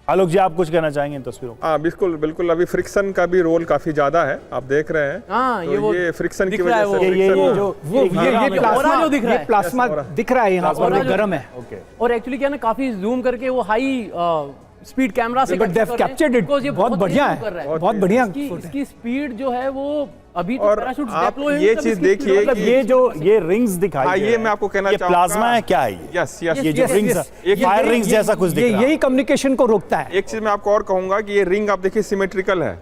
आलोक जी, आप कुछ कहना चाहेंगे इन तस्वीरों को? हाँ बिल्कुल बिल्कुल, अभी फ्रिक्शन का भी रोल काफी ज्यादा है, आप देख रहे हैं। हाँ, तो ये फ्रिक्शन की वजह से ये प्लाज्मा दिख रहा है यहाँ पर, गर्म है। और एक्चुअली क्या ना, काफी जूम करके वो हाई स्पीड कैमरा से कैप्चर्ड इट, बहुत बढ़िया है, बहुत बढ़िया। इसकी स्पीड जो है वो अभी तो और पैराशूट आप डिप्लॉय ये चीज देखिए, मतलब ये रिंग्स दिखाई ये मैं आपको कहना चाहूंगा, प्लाज्मा है क्या है ये? यस यस, ये जो रिंग्स, फायर रिंग्स जैसा कुछ दिख रहा है, यही कम्युनिकेशन को रोकता है। एक चीज मैं आपको और कहूंगा कि ये रिंग आप देखिए सिमेट्रिकल है।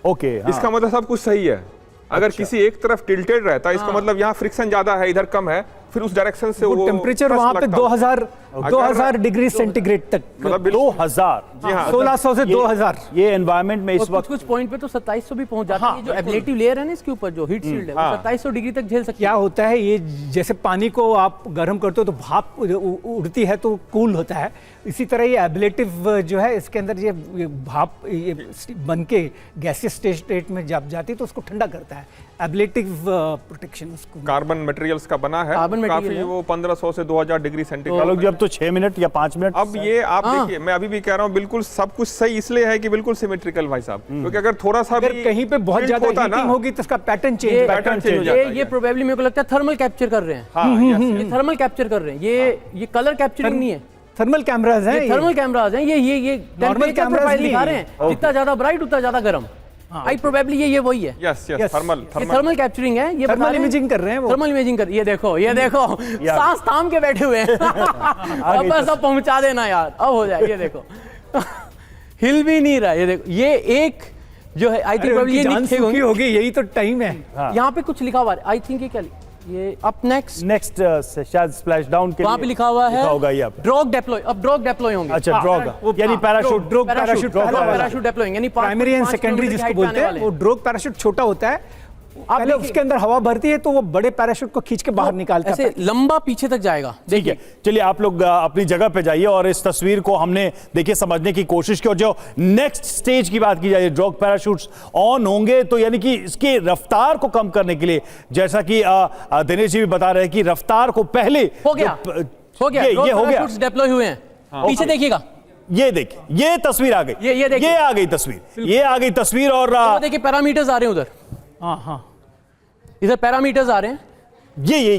ओके, इसका मतलब सब कुछ सही है। अगर किसी एक तरफ टिल्टेड रहता है, इसका मतलब यहाँ फ्रिक्शन ज्यादा है, इधर कम है, फिर उस डायरेक्शन से वो टेम्परेचर वहां पे 2000 डिग्री सेंटीग्रेड तक, मतलब 2000, जी हाँ, 1600 से 2000 ये एनवायरनमेंट में इस वक्त कुछ पॉइंट पे तो 2700 भी पहुंच जाता है। जो एब्लेटिव लेयर है ना इसके ऊपर, जो हीट शील्ड है, वो 2700 डिग्री तक झेल सकती है। क्या होता है, ये जैसे पानी को आप गर्म करते हो तो भाप उड़ती है तो कूल होता है, इसी तरह ये एब्लेटिव जो है इसके अंदर ये भाप ये बन के गैसियस स्टेट में जब जाती है तो उसको ठंडा करता है। एब्लेटिव प्रोटेक्शन उसको कार्बन मटेरियल्स का बना है, काफी वो 1500 से 2000 डिग्री सेंटीग्रेड। आलोक जी, अब तो 6 मिनट या 5 मिनट। अब ये आप देखिए, मैं अभी भी कह रहा हूँ, बिल्कुल सब कुछ सही इसलिए है कि बिल्कुल सिमेट्रिकल भाई साहब, क्योंकि अगर थोड़ा सा अगर कहीं पे बहुत ज्यादा हीटिंग होगी तो इसका पैटर्न चेंज हो जाता है। ये प्रोबेबली मेरे को लगता है थर्मल कैप्चर कर रहे हैं। ये थर्मल कैप्चर कर रहे हैं, ये कलर कैप्चरिंग नहीं है। थर्मल कैमराज हैं, थर्मल कैमराज हैं, ये नॉर्मल कैमरा दिखा रहे हैं। जितना ज्यादा ब्राइट उतना ज्यादा गर्म। आई प्रोबेबली ये वही है। यस यस, थर्मल कैप्चरिंग है, ये थर्मल इमेजिंग कर रहे हैं, थर्मल इमेजिंग कर। ये देखो सांस थाम के बैठे हुए हैं। अब बस अब पहुंचा देना यार, अब हो जाए। ये देखो हिल भी नहीं रहा। ये देखो, ये एक जो है आई थिंक ये नीचे होगी, यही तो टाइम है। यहाँ पे कुछ लिखा हुआ है, आई थिंक ये क्या, ये अप नेक्स्ट शायद स्प्लैश डाउन के वहां पे लिखा हुआ है, होगा ये ड्रॉग डिप्लॉय। अब ड्रॉग डिप्लॉय होंगे। अच्छा, ड्रॉग यानी पैराशूट डिप्लॉय यानी प्राइमरी एंड सेकेंडरी जिसको बोलते हैं। वो ड्रॉग पैराशूट छोटा होता है, पहले उसके अंदर हवा भरती है तो वो बड़े पैराशूट को खींच के बाहर निकालता है, ऐसे लंबा पीछे तक जाएगा। देखिए, चलिए आप लोग अपनी जगह पे जाइए और इस तस्वीर को हमने देखिए समझने की कोशिश की। और जो नेक्स्ट स्टेज की बात की जाए, ड्रॉग पैराशूट्स ऑन होंगे तो यानी कि इसकी रफ्तार को कम करने के लिए, जैसा कि दिनेश जी भी बता रहे हैं कि रफ्तार को पहले हो गया ये हो गया, डिप्लॉय हुए हैं। पीछे देखिएगा, ये देखिए, ये तस्वीर आ गई, ये आ गई तस्वीर, ये आ गई तस्वीर। और देखिए पैरामीटर्स आ रहे हैं उधर। हाँ, इधर पैरामीटर्स आ रहे हैं। ये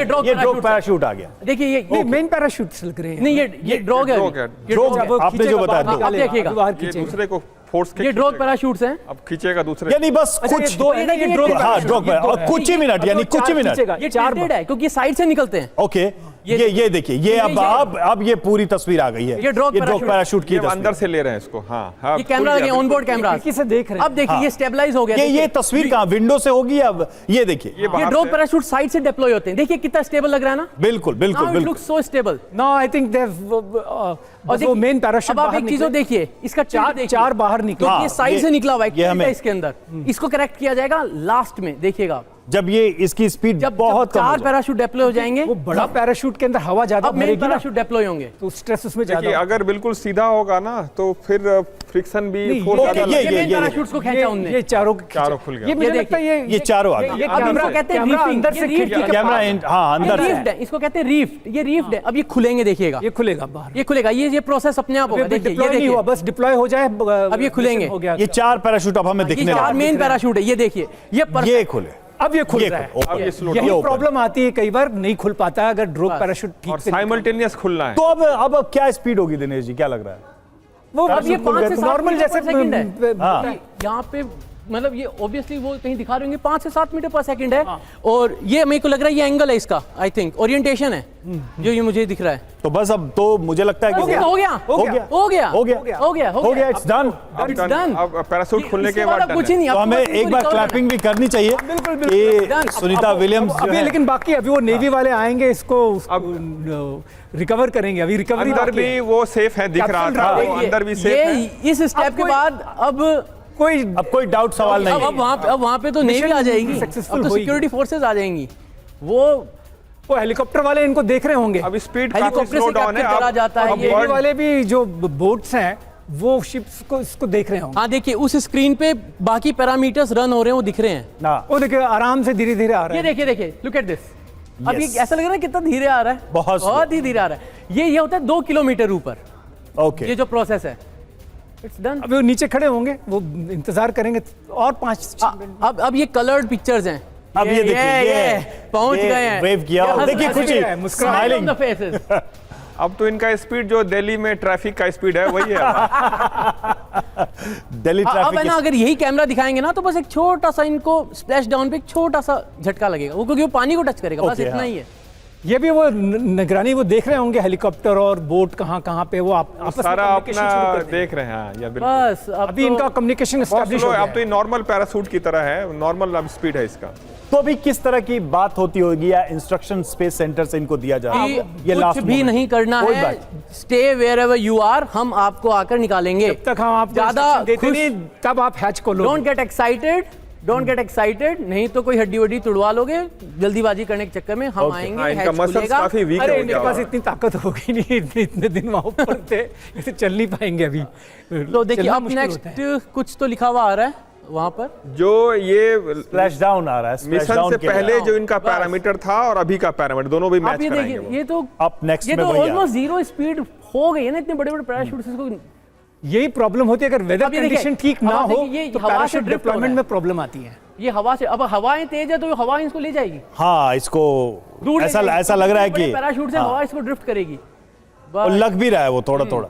ड्रॉग पैराशूट आ गया। देखिए ये मेन पैराशूट लग रहे हैं। नहीं, ये ड्रॉग है। ड्रॉग आपने जो बताया, आप देखिएगा, दूसरे को फोर्स ये ड्रॉग पैराशूट्स हैं। अब खींचेगा दूसरे, यानी बस कुछ दो ड्रॉग और कुछ ही मिनट, यानी कुछ ही मिनट। ये टिल्टेड है क्योंकि साइड से निकलते हैं। ओके, ये देखिए, ये अब ये पूरी तस्वीर आ गई है। ये ड्रॉग पैराशूट की अंदर से ले रहे हैं इसको। हाँ, ये कैमरा लगे, ऑनबोर्ड कैमरा किसे देख रहे हैं। अब देखिए ये स्टेबलाइज हो गया। ये तस्वीर कहाँ, विंडो से होगी? अब ये देखिए, ये ड्रॉग पैराशूट साइड से डिप्लॉय होते हैं। देखिए कितना स्टेबल लग रहा है ना। बिल्कुल। It looks so stable. No, I think they वो मेन पैराशूट। अब आप एक चीज देखिए, इसका चार बाहर निकला, ये साइड से निकला हुआ है इसके अंदर। इसको करेक्ट किया जाएगा लास्ट में, देखिएगा जब ये इसकी स्पीड बहुत कम, 4 पैराशूट डिप्लॉय हो जाएंगे। वो बड़ा पैराशूट के अंदर हवा ज्यादा भरेगी, पैराशूट डिप्लॉय होंगे तो स्ट्रेस उसमें ज्यादा। अगर बिल्कुल सीधा होगा ना तो फिर फ्रिक्शन भी ये पैराशूट्स को खींचा उनने, ये चारों खुल गया। ये मुझे लगता है ये चारों आ गए। अब इनको कहते हैं रीफिंग, अंदर से कैमरा, हाँ अंदर रिफ्ट है, इसको कहते हैं रिफ्ट। ये रिफ्ट है, अब ये खुलेंगे, देखिएगा ये खुलेगा बाहर, ये खुलेगा। ये प्रोसेस अपने आप होगा। देखिए ये देखिए, बस डिप्लॉय हो जाए, अब ये खुलेंगे। ये 4 पैराशूट अब हमें दिखने लगे। मेन पैराशूट है, ये देखिए, ये खुले, अब ये खुल रहा है। यही प्रॉब्लम आती है, कई बार नहीं खुल पाता है अगर ड्रॉग पैराशूट ठीक से साइमल्टेनियस खुलना है। तो अब क्या स्पीड होगी दिनेश जी, क्या लग रहा है? वो अब ये 5 से 7 नॉर्मल जैसे सेकंड है। यहाँ पे मतलब ये ऑब्वियसली वो कहीं दिखा रहे होंगे 5 से 7 मीटर पर सेकंड है। और ये मेरे को लग रहा है ये एंगल है इसका, आई थिंक ओरिएंटेशन है जो ये मुझे दिख रहा है। तो बस अब तो मुझे लगता है कि हो गया, इट्स डन। अब पैराशूट खुलने के बाद कुछ नहीं, तो हमें एक बार क्लैपिंग भी करनी चाहिए। बिल्कुल, सुनीता विलियम्स अभी, लेकिन बाकी अभी वो नेवी वाले आएंगे, इसको रिकवर करेंगे। अभी रिकवरी अंदर भी वो सेफ है, दिख रहा था, अंदर भी सेफ है। इस स्टेप के बाद अब कोई डाउट सवाल नहीं। अब वहां पे तो नेवी आ जाएगी, अब तो सिक्योरिटी फोर्सेस आ जाएंगी। वो हेलीकॉप्टर वाले इनको देख रहे होंगे। अब स्पीड हेलीकॉप्टर से कैप्चर जाता है। ये वाले भी जो बोट्स हैं वो शिप्स को इसको देख रहे होंगे। हाँ, देखिए उस स्क्रीन पे बाकी पैरामीटर्स रन हो रहे हैं, वो दिख रहे हैं। वो देखिए आराम से धीरे धीरे आ रहा है। ये देखिए, लुक एट दिस। अब ये ऐसा लग रहा है कितना धीरे आ रहा है, बहुत ही धीरे आ रहा है। ये होता है 2 किलोमीटर ऊपर, Okay. ये जो प्रोसेस है इट्स डन। अब वो नीचे खड़े होंगे, वो इंतजार करेंगे और 5-6 मिनट। अब ये कलर्ड पिक्चर्स हैं। अब ये देखिए, ये पहुंच ये गए हैं। wave किया, ये हंस- देखिए हंस खुशी, रहे हैं, मुस्कुरा smile smiling. on the faces। अब तो इनका स्पीड जो दिल्ली में ट्रैफिक का स्पीड है वही है। दिल्ली अब है ट्रैफिक ना, अगर यही कैमरा दिखाएंगे ना तो बस एक छोटा सा इनको स्प्लैश डाउन पे एक छोटा सा झटका लगेगा, वो क्योंकि वो पानी को टच करेगा, बस Okay, इतना हाँ। ही है। ये भी वो निगरानी वो देख रहे होंगे, हेलीकॉप्टर और बोट कहाँ पे वो आपस में सारा communication अपना शुरू कर देंगे। देख रहे हैं। हाँ, या बिल्कुल। बस अब अभी तो- इनका कम्युनिकेशन बहुत एस्टैब्लिश हो स्लो है, गया अब तो ये नॉर्मल पैरासूट की तरह है, नॉर्मल अब स्पीड है इसका। तो अभी किस तरह की बात होती होगी या इंस्ट्रक्शन स्पेस सेंटर से इनको दिया जा रहा है? कि कुछ last भी moment. नहीं करना कोई है, बात। Stay wherever you are, हम आपको आकर निकालेंगे। जब तक हम आपको ज्यादा instruction देते खुश- नहीं तब आप हैच को लो। डोंट गेट एक्साइटेड, नहीं तो कोई हड्डी वड्डी तुड़वा लोगे जल्दीबाजी करने के चक्कर में। हम आएंगे, हाँ, इनका हैच मसल्स खुलेगा। काफी वीक अरे हो इनके गया पास होगा। इतनी ताकत होगी नहीं, इतने दिन वहां ऊपर थे, ऐसे चल नहीं पाएंगे अभी। तो देखिए चलना अब मुश्किल होता है। नेक्स्ट कुछ तो लिखा हुआ आ रहा है वहां पर। जो ये स्प्लैश डाउन आ रहा है, स्प्लैश मिशन डाउन से के लिए। पहले जो इनका बस। पैरामीटर था और अभी का पैरामीटर दोनों भी आप मैच ये कराएंगे देखिए, वो। ये तो अब नेक्स्ट ये में तो वही आ रहा है। ऑलमोस्ट जीरो स्पीड हो गई है ना, इतने बड़े बड़े पैराशूट्स को। यही प्रॉब्लम होती है अगर वेदर अब ये देखिए, कंडीशन ठीक ना हवा हो देखिए, ये तो हवा से पैराशूट drift हो रहा डिप्लॉयमेंट है। में प्रॉब्लम आती है। ये हवा से, अब हवाएं तेज है तो हवा इसको ले जाएगी हाँ, इसको दूर ले जाएगी। ऐसा लग रहा है कि पैराशूट से हाँ, हवा इसको ड्रिफ्ट करेगी। और लग भी रहा है वो थोड़ा थोड़ा।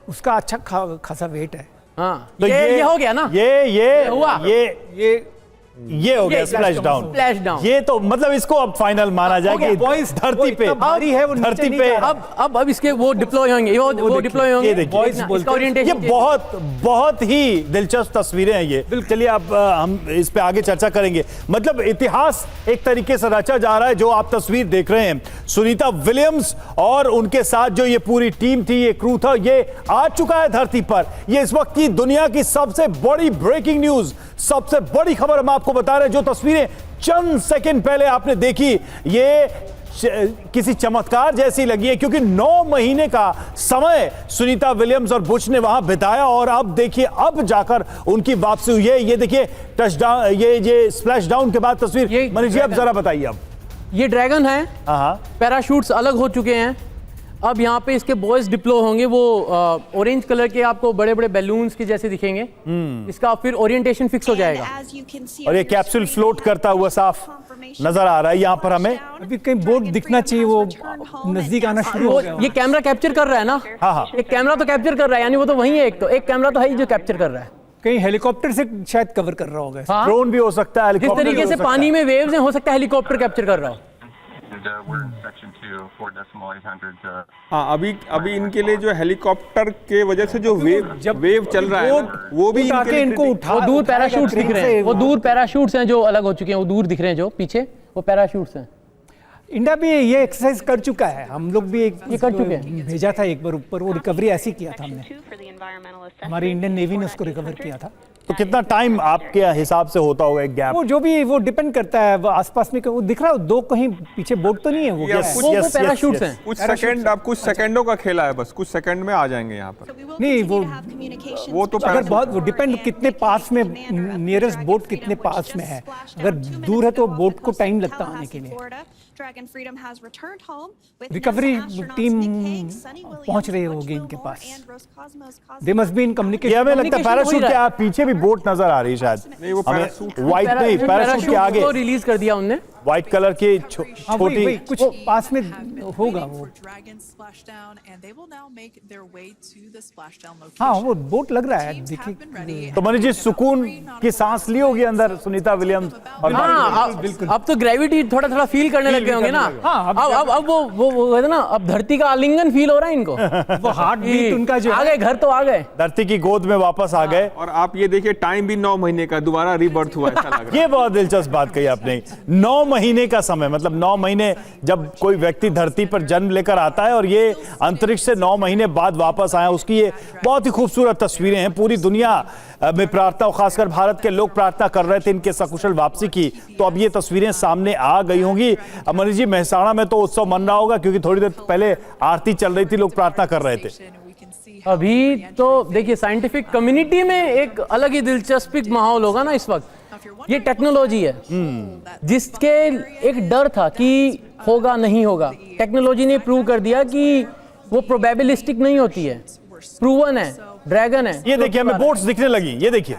उसका अच्छा खासा वेट है। हाँ, तो ये हो गया ना, ये हुआ। ये हो गया स्प्लैश डाउन। Splash down. ये तो मतलब इसको अब फाइनल माना जाए कि boys, धरती वो पे इतना भारी है, वो नीचे धरती नहीं पे जा रहा। अब इसके वो डिप्लॉय होंगे, वो डिप्लॉय होंगे। ये देखिए, boys देखना, बोलते इसका हैं। ये orientation बहुत ही दिलचस्प तस्वीरें हैं ये। चलिए अब हम इस पे आगे चर्चा करेंगे। मतलब इतिहास एक तरीके से रचा जा रहा है। जो आप तस्वीर देख रहे हैं, सुनीता विलियम्स और उनके साथ जो ये पूरी टीम थी, ये क्रू था, ये आ चुका है धरती पर। ये इस वक्त की दुनिया की सबसे बड़ी ब्रेकिंग न्यूज, सबसे बड़ी खबर हम आपको बता रहे हैं। जो तस्वीरें चंद सेकंड पहले आपने देखी, ये किसी चमत्कार जैसी लगी है, क्योंकि 9 महीने का समय सुनीता विलियम्स और बुश ने वहां बिताया और अब देखिए, अब जाकर उनकी वापसी हुई है। ये देखिए टचडाउन, ये स्प्लैश डाउन के बाद तस्वीर। मनीष जी, अब जरा बताइए। अब ये ड्रैगन है, हाँ, पैराशूट्स अलग हो चुके हैं। अब यहाँ पे इसके बॉयज डिप्लो होंगे, वो ऑरेंज कलर के आपको बड़े बड़े बैलून्स के जैसे दिखेंगे। इसका फिर ओरिएंटेशन फिक्स हो जाएगा। और ये कैप्सूल फ्लोट करता हुआ साफ नजर आ रहा है यहाँ पर हमें। अभी कहीं बोट दिखना चाहिए, वो नजदीक आना शुरू हो वो गया। ये कैमरा कैप्चर कर रहा है ना। हाँ, हाँ। एक कैमरा तो कैप्चर कर रहा है, यानी वो तो वही है। एक कैमरा तो है ही जो कैप्चर कर रहा है। कहीं हेलीकॉप्टर से शायद कवर कर रहा होगा। हाँ, ड्रोन भी हो सकता है, जिस हेलीकॉप्टर भी तरीके हो से सकता पानी है। में वेव्स हैं, हो सकता है हेलीकॉप्टर कैप्चर कर रहा हो। We're in section 2, 4.800. हाँ, अभी इनके लिए जो हेलीकॉप्टर के वजह से जो वेव चल रहा है ना, वो भी आके इनके लिए इनको critical- उठा वो दूर उठाएगा पैराशूट्स दिख crane रहे से। हैं, वो दूर पैराशूट्स हैं जो अलग हो चुके हैं, वो दूर दिख रहे हैं जो पीछे, वो पैराशूट्स हैं। इंडिया भी ये एक्सरसाइज कर चुका है। हम लोग भी एक ये कर चुके हैं। भेजा था एक बार ऊपर, वो रिकवरी ऐसी किया था हमने। हमारी इंडियन नेवी ने उसको रिकवर किया था। तो कितना टाइम आपके हिसाब से होता होगा एक गैप? वो जो भी वो डिपेंड करता है, वो आसपास में वो दिख रहा है, दो कहीं पीछे बोट तो नहीं है वो। या क्या है? कुछ- वो yes, पैराशूट्स yes, हैं। कुछ सेकंड, आप कुछ सेकंडों का खेला है, बस कुछ सेकंड में आ जाएंगे यहाँ पर। नहीं, वो तो अगर बहुत वो डिपेंड कितने पास में, नियरेस्ट बोट कितने पास में है। अगर दूर है तो बोट को टाइम लगता आने के लिए। रिकवरी टीम पहुंच रही होगी इनके पास। दे मस्ट बी इन ये कम्युनिकेशन। हमें लगता है Communication हो ही पैराशूट के रहा है। पीछे भी बोट नजर आ रही है शायद। नहीं, वो हमें पैराशूट- व्हाइट नहीं, पैराशूट के आगे को रिलीज कर दिया उनने। व्हाइट कलर की छोटी कुछ पास में होगा वो। हाँ, वो बोट लग रहा है, देखिए। तो मनीष जी, सुकून की सांस ली होगी अंदर सुनीता विलियम्स और हाँ, अब तो ग्रेविटी थोड़ा थोड़ा फील करने लग गए होंगे ना। हाँ, अब वो है ना, अब धरती का आलिंगन फील हो रहा है इनको। वो हार्ट बीट उनका जो आ गए, घर तो आ गए। धरती की गोद में वापस आ गए। और आप ये देखिए, टाइम भी 9 महीने का, दोबारा रीबर्थ हुआ ऐसा लग रहा है। ये बहुत दिलचस्प बात कही आपने। 9 महीने का समय, मतलब 9 महीने जब कोई व्यक्ति धरती पर जन्म लेकर आता है और ये अंतरिक्ष से 9 महीने बाद वापस आया, उसकी ये बहुत ही खूबसूरत तस्वीरें हैं। पूरी दुनिया में प्रार्थना, और खासकर भारत के लोग प्रार्थना कर रहे थे इनके सकुशल वापसी की। तो अब ये तस्वीरें सामने आ गई होंगी। मनीष जी, मेहसाणा में तो उत्सव मन रहा होगा, क्योंकि थोड़ी देर पहले आरती चल रही थी, लोग प्रार्थना कर रहे थे। अभी तो देखिए, साइंटिफिक कम्युनिटी में एक अलग ही दिलचस्प माहौल होगा ना इस वक्त। ये टेक्नोलॉजी है जिसके एक डर था कि होगा नहीं होगा। टेक्नोलॉजी ने प्रूव कर दिया कि वो प्रोबेबिलिस्टिक नहीं होती है, प्रूवन है, ड्रैगन है। ये देखिए हमें बोट्स दिखने लगी, ये देखिए,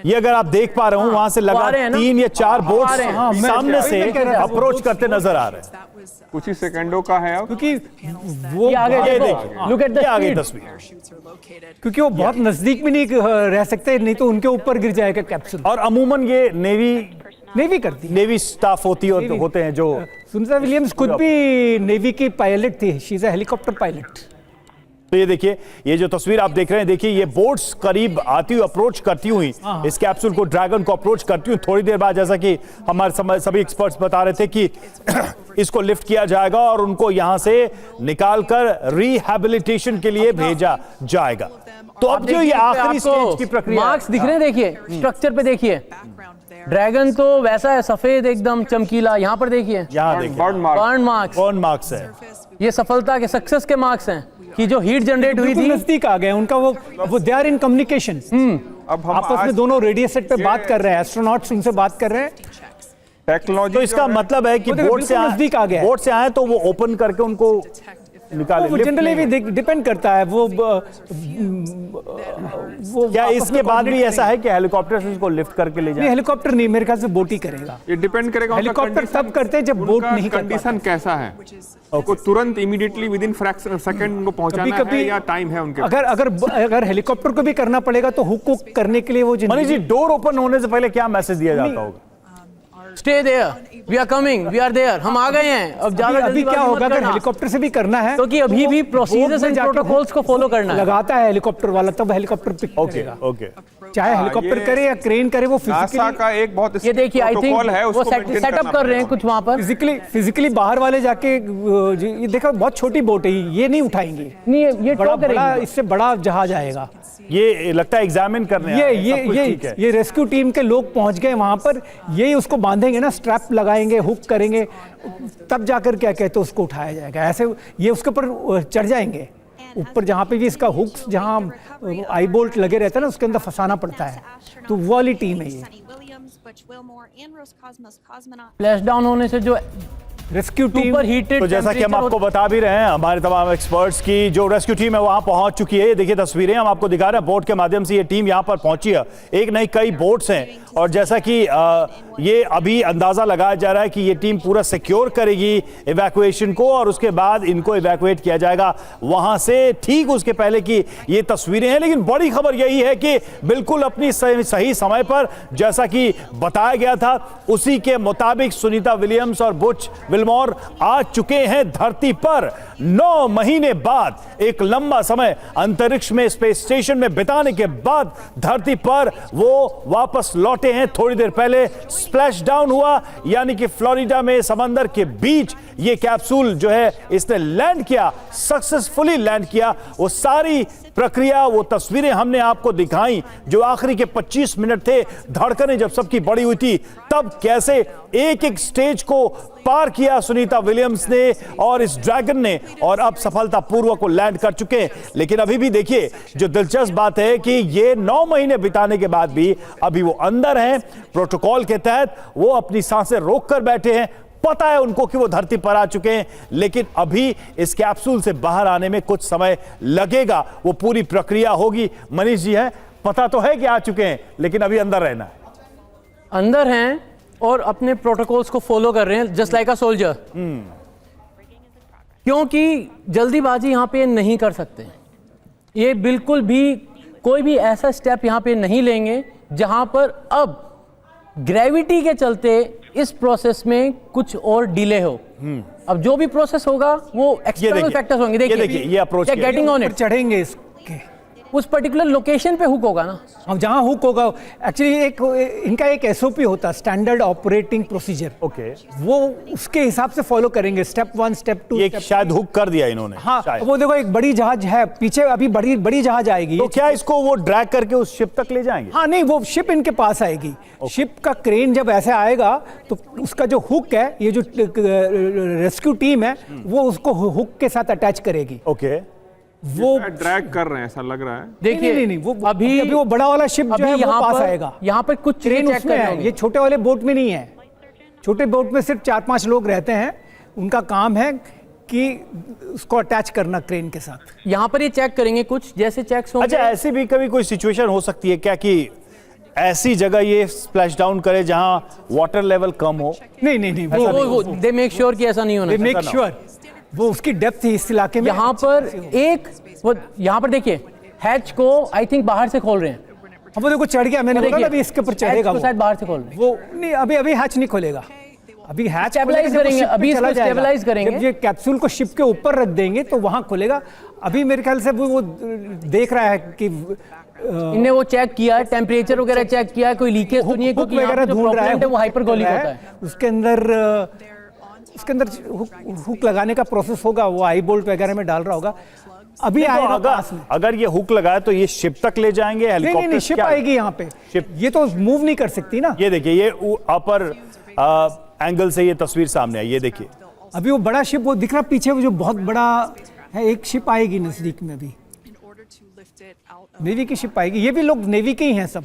ये अगर आप देख पा रहे हो वहां से आ लगा रहे हैं ना? 3 या 4 बोट्स हाँ, सामने से अप्रोच करते नजर आ रहे हैं। कुछ ही सेकंडों का है अब। क्योंकि वो ये आगे ये देखो, देखिए, look at the ये आ गई speed। तस्वीर। क्योंकि वो बहुत नजदीक में नहीं रह सकते, नहीं तो उनके ऊपर गिर जाएगा कैप्सूल। और अमूमन ये नेवी करती है। नेवी स्टाफ होती है और होते हैं जो सुनीता विलियम्स खुद भी नेवी की पायलट थी, she is a helicopter pilot. तो ये देखिए, ये जो तस्वीर आप देख रहे हैं, देखिए ये बोट्स करीब आती हुई अप्रोच करती हुई इस कैप्सूल को, ड्रैगन को अप्रोच करती हुई थोड़ी देर बाद, जैसा कि हमारे सभी एक्सपर्ट्स बता रहे थे कि इसको लिफ्ट किया जाएगा और उनको यहां से निकालकर रिहैबिलिटेशन के लिए भेजा जाएगा। तो अब जो ये आखिरी स्टेज की प्रक्रिया, मार्क्स दिख रहे हैं, देखिए स्ट्रक्चर पे देखिए, ड्रैगन तो वैसा है, सफेद एकदम चमकीला। यहाँ पर देखिए, यहां देखिए बर्न मार्क। बर्न मार्क्स, कौन मार्क्स है, ये सफलता के, सक्सेस के मार्क्स हैं कि जो हीट जनरेट हुई थी। नजदीक आ गए उनका, वो दे आर इन कम्युनिकेशन। अब हम आपस में दोनों रेडियो सेट पे बात कर रहे हैं, एस्ट्रोनॉट्स उनसे बात कर रहे हैं। टेक्नोलॉजी तो इसका मतलब है कि वो देखो, बोट से बिल्कुल नजदीक आ गया है। बोट से आए तो वो ओपन करके उनको निकाले, वो लिफ्ट जनरली नहीं भी डिपेंड करता है, वो क्या आपस इसके में बाद भी coordinate ऐसा है कि हेलीकॉप्टर से इसको लिफ्ट करके ले नहीं, जाए? हेलीकॉप्टर नहीं, मेरे ख्याल से बोट ही करेगा। ये डिपेंड करेगा हेलीकॉप्टर तब करते हैं जब बोट नहीं कर कंडीशन कैसा है, उनको तुरंत immediately with in fraction second उनको पहुंचाना कभी-कभी है या टाइम है उनके अगर हेलीकॉप्टर को भी करना पड़ेगा तो हुक करने के लिए वो मनीष जी, डोर ओपन होने से पहले क्या मैसेज दिया जाता होगा? Stay there, we are coming, we are there, हम आ गए हैं। अब ज्यादा अभी क्या जल्दीबाजी होगा मत अगर करना। हेलीकॉप्टर से भी करना है, क्योंकि अभी तो भी वो प्रोसीजर्स बोट में एंड जाके प्रोटोकॉल्स को फॉलो करना है। लगाता है हेलीकॉप्टर वाला, तब हेलीकॉप्टर पिक ओके करेगा। ओके, चाहे हेलीकॉप्टर करे या क्रेन करे, वो नासा का एक बहुत ये देखिए, आई थिंक प्रोटोकॉल है, वो उसको maintain सेटअप करना कर रहे हैं पड़ेगा। कुछ वहां पर। फिजिकली बाहर वाले जाके ये देखो, बहुत छोटी बोट है, ये नहीं उठाएंगे। नहीं, ये बड़ा टॉप करेगी। इससे बड़ा जहाज आएगा। ये लगता है एग्जामिन करने आए हैं, सब कुछ ठीक है। ये रेस्क्यू टीम के लोग पहुंच गए वहां पर, यही उसको बांधेंगे ना, स्ट्रैप लगाएंगे, हुक करेंगे, तब जाकर क्या कहते हैं उसको उठाया जाएगा। ऐसे ये उसके ऊपर चढ़ जाएंगे, ऊपर जहाँ पे भी इसका हुक्स, जहाँ आई बोल्ट लगे रहते हैं ना, उसके अंदर फंसाना पड़ता है। तो वो वाली टीम है ये फ्लैश डाउन होने से जो रेस्क्यू टीम। सुपर हीटेड, तो जैसा कि हम आपको बता भी रहे हैं, हमारे तमाम एक्सपर्ट्स की जो रेस्क्यू टीम है वहां पहुंच चुकी है। ये देखिए तस्वीरें हम आपको दिखा रहे हैं, बोट के माध्यम से ये टीम यहां पर पहुंची है। एक नहीं कई बोट्स हैं, और जैसा कि ये अभी अंदाजा लगाया जा रहा है कि ये टीम पूरा सिक्योर करेगी इवैक्यूएशन को, और उसके बाद इनको इवैक्यूएट किया जाएगा वहां से। ठीक उसके पहले की ये तस्वीरें हैं, लेकिन बड़ी खबर यही है कि बिल्कुल अपनी सही समय पर, जैसा कि बताया गया था, उसी के मुताबिक सुनीता विलियम्स और बुच विल्मोर आ चुके हैं धरती पर। 9 महीने बाद, एक लंबा समय अंतरिक्ष में, स्पेस स्टेशन में बिताने के बाद धरती पर वो वापस लौटे हैं। थोड़ी देर पहले स्प्लैश डाउन हुआ, यानी कि फ्लोरिडा में समंदर के बीच ये कैप्सूल जो है इसने लैंड किया, सक्सेसफुली लैंड किया। वो सारी प्रक्रिया, वो तस्वीरें हमने आपको दिखाई जो आखिरी के 25 मिनट थे, धड़कनें जब सबकी बड़ी हुई थी, तब कैसे एक एक स्टेज को पार किया सुनीता विलियम्स ने और इस ड्रैगन ने, और अब सफलतापूर्वक वो लैंड कर चुके हैं। लेकिन अभी भी देखिए, जो दिलचस्प बात है कि ये 9 महीने बिताने के बाद भी अभी वो अंदर हैं। प्रोटोकॉल के तहत वो अपनी सांसें रोक कर बैठे हैं। पता है उनको कि वो धरती पर आ चुके हैं, लेकिन अभी इस कैप्सूल से बाहर आने में कुछ समय लगेगा। वो पूरी प्रक्रिया होगी। मनीष जी है, पता तो है कि आ चुके हैं, लेकिन अभी अंदर रहना है। अंदर हैं और अपने प्रोटोकॉल्स को फॉलो कर रहे हैं, जस्ट लाइक अ सोल्जर। क्योंकि जल्दीबाजी यहां पे नहीं कर सकते। ये बिल्कुल भी कोई भी ऐसा स्टेप यहां पे नहीं लेंगे जहां पर अब ग्रेविटी के चलते इस प्रोसेस में कुछ और डिले हो। अब जो भी प्रोसेस होगा वो एक्सटर्नल फैक्टर्स होंगे। देखिए ये अप्रोच गेटिंग ऑन इट, चढ़ेंगे इसके, उस पर्टिकुलर लोकेशन पे हुक होगा ना। हम जहां हुक होगा, एक्चुअली इनका एक एसओपी होता है, स्टैंडर्ड ऑपरेटिंग प्रोसीजर। ओके, वो उसके हिसाब से फॉलो करेंगे, स्टेप 1 स्टेप 2। ये शायद हुक कर दिया इन्होंने। हाँ, शायद। वो देखो एक बड़ी जहाज है पीछे, अभी बड़ी जहाज आएगी। तो क्या इसको वो ड्रैग करके उस शिप तक ले जाएंगे? हाँ नहीं, वो शिप इनके पास आएगी। शिप का क्रेन जब ऐसे आएगा तो उसका जो हुक है, ये जो रेस्क्यू टीम है, वो उसको हुक के साथ अटैच करेगी। ओके, वो ड्रैग कर रहे हैं ऐसा लग रहा है। देखिए नहीं, वो अभी वो बड़ा वाला शिप जो है वो यहाँ पास पर आएगा। यहाँ पर कुछ ट्रेन चेक उसमें करने है, होंगे। ये छोटे वाले बोट में नहीं है। छोटे बोट में सिर्फ 4-5 लोग रहते हैं, उनका काम है कि उसको अटैच करना क्रेन के साथ। यहाँ पर ये चेक करेंगे कुछ जैसे चेक्स होंगे। अच्छा, ऐसी भी कभी कोई सिचुएशन हो सकती है क्या कि ऐसी जगह ये स्प्लैश डाउन करे जहां वाटर लेवल कम हो? नहीं नहीं नहीं, वो दे मेक श्योर कि ऐसा नहीं होना। मेक श्योर वो उसकी डेप्थ है इस इलाके में। यहाँ पर एक वो यहाँ पर देखिए हैच को आई थिंक बाहर से खोल रहे हैं। अब वो देखो चढ़ गया, मैंने बोला अभी इसके ऊपर चढ़ेगा वो, शायद बाहर से खोल रहे हैं। वो नहीं, अभी हैच नहीं खोलेगा, अभी हैच स्टेबलाइज करेंगे, अभी इसको स्टेबलाइज करेंगे। जब ये कैप्सूल को शिप के ऊपर रख देंगे तो वहां खुलेगा। अभी मेरे ख्याल से वो देख रहा है कि इन्हें वो चेक किया, टेम्परेचर वगैरह चेक किया, कोई लीकेज तो नहीं है, क्योंकि यहाँ पे जो ढूंढ रहा propellant है वो हाइपरगोलिक होता है। उसके अंदर हुक लगाने का प्रोसेस होगा, वो आई बोल्ट वगैरह में डाल रहा होगा। अभी तो आएगा पास में। अगर ये हुक लगाए तो ये शिप तक ले जाएंगे? हेलीकॉप्टर नहीं, शिप आएगी यहाँ पे, ये तो मूव नहीं कर सकती ना। ये देखिए, ये अपर एंगल से ये तस्वीर सामने आई, ये देखिए। अभी वो बड़ा शिप वो दिख रहा पीछे, वो जो बहुत बड़ा है, एक शिप आएगी नजदीक में। अभी नेवी की शिप आएगी, ये भी लोग नेवी के ही हैं सब।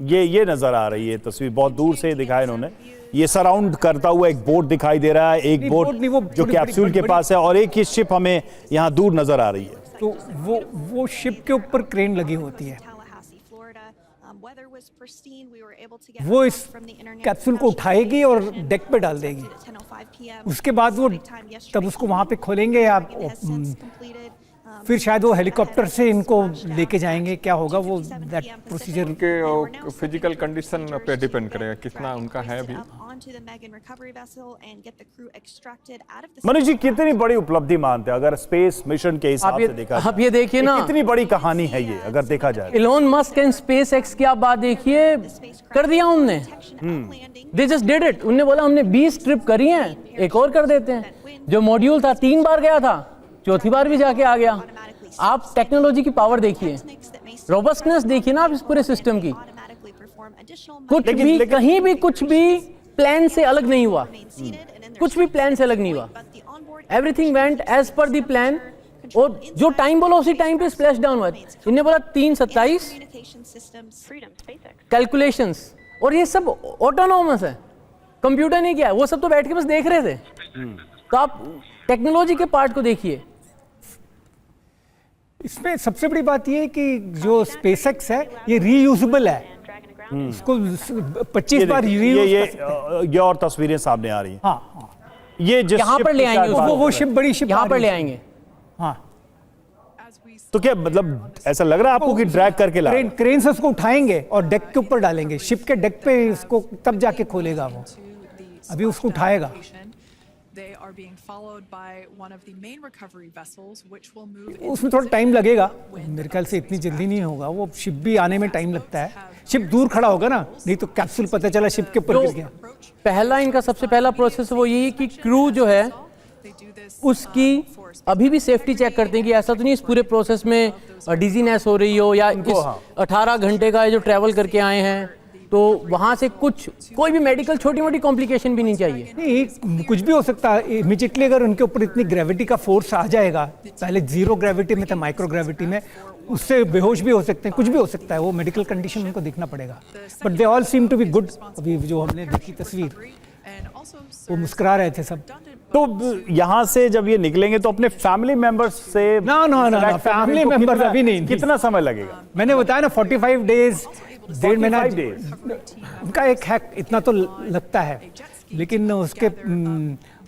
ये नजर आ रही है तस्वीर, बहुत दूर से दिखाया इन्होंने। ये सराउंड करता हुआ एक बोट दिखाई दे रहा है, एक बोट जो कैप्सूल के पास है, और एक ये शिप हमें यहाँ दूर नजर आ रही है। तो वो शिप के ऊपर क्रेन लगी होती है, वो इस कैप्सूल को उठाएगी और डेक पे डाल देगी। उसके बाद वो तब उसको वहां पे खोलेंगे, आप फिर शायद वो हेलीकॉप्टर से इनको लेके जाएंगे। क्या होगा वो दैट प्रोसीजर उनके फिजिकल कंडीशन पे डिपेंड करेगा कितना उनका है अभी। मनीष जी, कितनी बड़ी उपलब्धि मानते हैं अगर स्पेस मिशन के हिसाब से देखा जाए? आप ये देखिए ना, कितनी बड़ी कहानी है ये अगर देखा जाए। Elon Musk and space x की आप बात देखिए, कर दिया उनने, दे जस्ट डिड इट। उनने बोला हमने 20 ट्रिप करी हैं, एक और कर देते हैं। जो मॉड्यूल था 3 बार गया था, चौथी बार भी जाके आ गया। आप टेक्नोलॉजी की पावर देखिए, रोबस्टनेस देखिए ना आप इस पूरे सिस्टम की। कुछ भी कहीं भी कुछ भी प्लान से अलग नहीं हुआ, कुछ भी प्लान से अलग नहीं हुआ। Everything went as per the plan, और जो टाइम बोला उसी टाइम पे स्प्लैश डाउन हुआ। इन्होंने बोला 3:27 कैलकुलेशंस, और ये सब ऑटोनोमस है, कंप्यूटर नहीं किया, वो सब तो बैठ के बस देख रहे थे। तो आप टेक्नोलॉजी के पार्ट को देखिए। इसमें सबसे बड़ी बात ये है कि जो SpaceX है ये रीयूजेबल है, इसको 25 बार ये और तस्वीरें सामने आ रही हैं। हाँ, ये जिस यहाँ पर ले आएंगे वो शिप, बड़ी शिप यहाँ पर ले आएंगे। हाँ, तो क्या मतलब ऐसा लग रहा है आपको कि ड्रैग करके ला क्रेन से उसको उठाएंगे और डेक के ऊपर डालेंगे, शिप के डेक पे इसको तब जाके खोलेगा वो। अभी उसको उठाएगा। They are being followed by one of the main recovery vessels, which will move. उसमें थोड़ा टाइम लगेगा, मेरे ख्याल से इतनी जल्दी नहीं होगा। वो शिप भी आने में टाइम लगता है, शिप दूर खड़ा होगा ना, नहीं तो कैप्सूल पता चला शिप के ऊपर गिर गया। पहला इनका सबसे पहला प्रोसेस वो यही कि क्रू जो है उसकी अभी भी सेफ्टी चेक करते हैं कि ऐसा तो नहीं इस पूरे प्रोसेस में डिजीनेस हो रही हो, या इस 18 घंटे का जो ट्रैवल करके आए हैं तो वहां से कोई भी मेडिकल छोटी मोटी कॉम्प्लिकेशन भी नहीं चाहिए। नहीं, कुछ भी हो सकता है इमीडिएटली। अगर उनके ऊपर इतनी ग्रेविटी का फोर्स आ जाएगा, पहले 0 ग्रेविटी में था, माइक्रो ग्रेविटी में, उससे बेहोश भी हो सकते हैं, कुछ भी हो सकता है। वो मेडिकल कंडीशन उनको देखना पड़ेगा। But they all seem to be good. अभी जो हमने देखी तस्वीर, वो मुस्कुरा रहे थे सब। तो यहाँ से जब ये निकलेंगे तो अपने फैमिली मेंबर्स से ना फैमिली मेंबर्स अभी नहीं। कितना समय लगेगा? मैंने बताया ना 45 डेज, 1.5 महीना उनका एक हैक, इतना तो लगता है। लेकिन उसके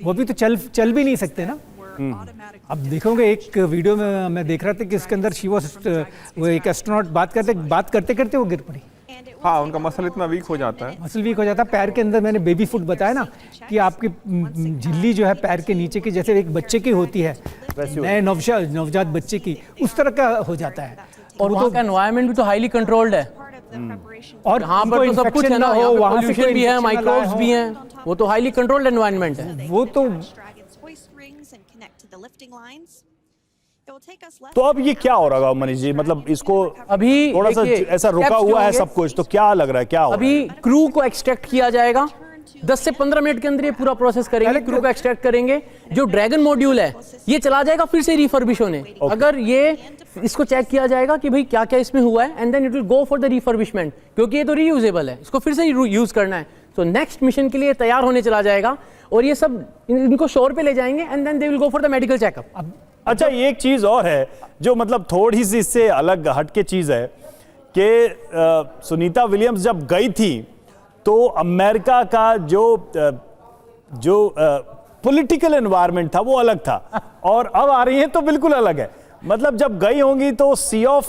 वो भी तो चल भी नहीं सकते ना। अब देखोगे एक वीडियो में मैं देख रहा था कि इसके अंदर वो एक एस्ट्रोनॉट बात करते करते वो गिर पड़ी। हाँ, उनका मसल इतना वीक हो जाता है, मसल वीक हो जाता है। पैर के अंदर मैंने बेबी फुट बताया ना कि आपकी झिल्ली जो है पैर के नीचे की, जैसे एक बच्चे की होती है, नए नवजात बच्चे की, उस तरह का हो जाता है। और वहाँ का एनवायरनमेंट भी तो हाईली कंट्रोल्ड है, और यहाँ पर तो सब कुछ है ना, यहाँ पे पोल्यूशन भी है, माइक्रोब्स भी हैं, वो तो हाईली कंट्रोल्ड एनवायरनमेंट है। वो तो तो अब ये क्या हो रहा है मनीष जी? मतलब इसको अभी थोड़ा सा ऐसा रुका हुआ है सब कुछ, तो क्या लग रहा है क्या हो? अभी क्रू को एक्सट्रैक्ट किया जाएगा, 10 से 15 मिनट के अंदर ये पूरा प्रोसेस करेंगे, क्रू को एक्सट्रैक्ट करेंगे। जो ड्रैगन मॉड्यूल है ये चला जाएगा फिर से रिफर्बिश होने। अगर ये इसको चेक किया जाएगा कि भाई क्या क्या इसमें हुआ है, and then it will go for the refurbishment, क्योंकि ये तो रीयूजेबल है, इसको फिर से यूज करना है। सो नेक्स्ट मिशन के लिए तैयार होने चला जाएगा और ये सब इनको शोर पे ले जाएंगे and then they will go for the medical checkup. अच्छा, ये एक चीज और है जो मतलब थोड़ी सी इससे अलग हटके चीज है कि सुनीता विलियम्स जब गई थी तो अमेरिका का जो पॉलिटिकल एनवायरनमेंट था वो अलग था और अब आ रही है तो बिल्कुल अलग है। मतलब जब गई होंगी तो सी ऑफ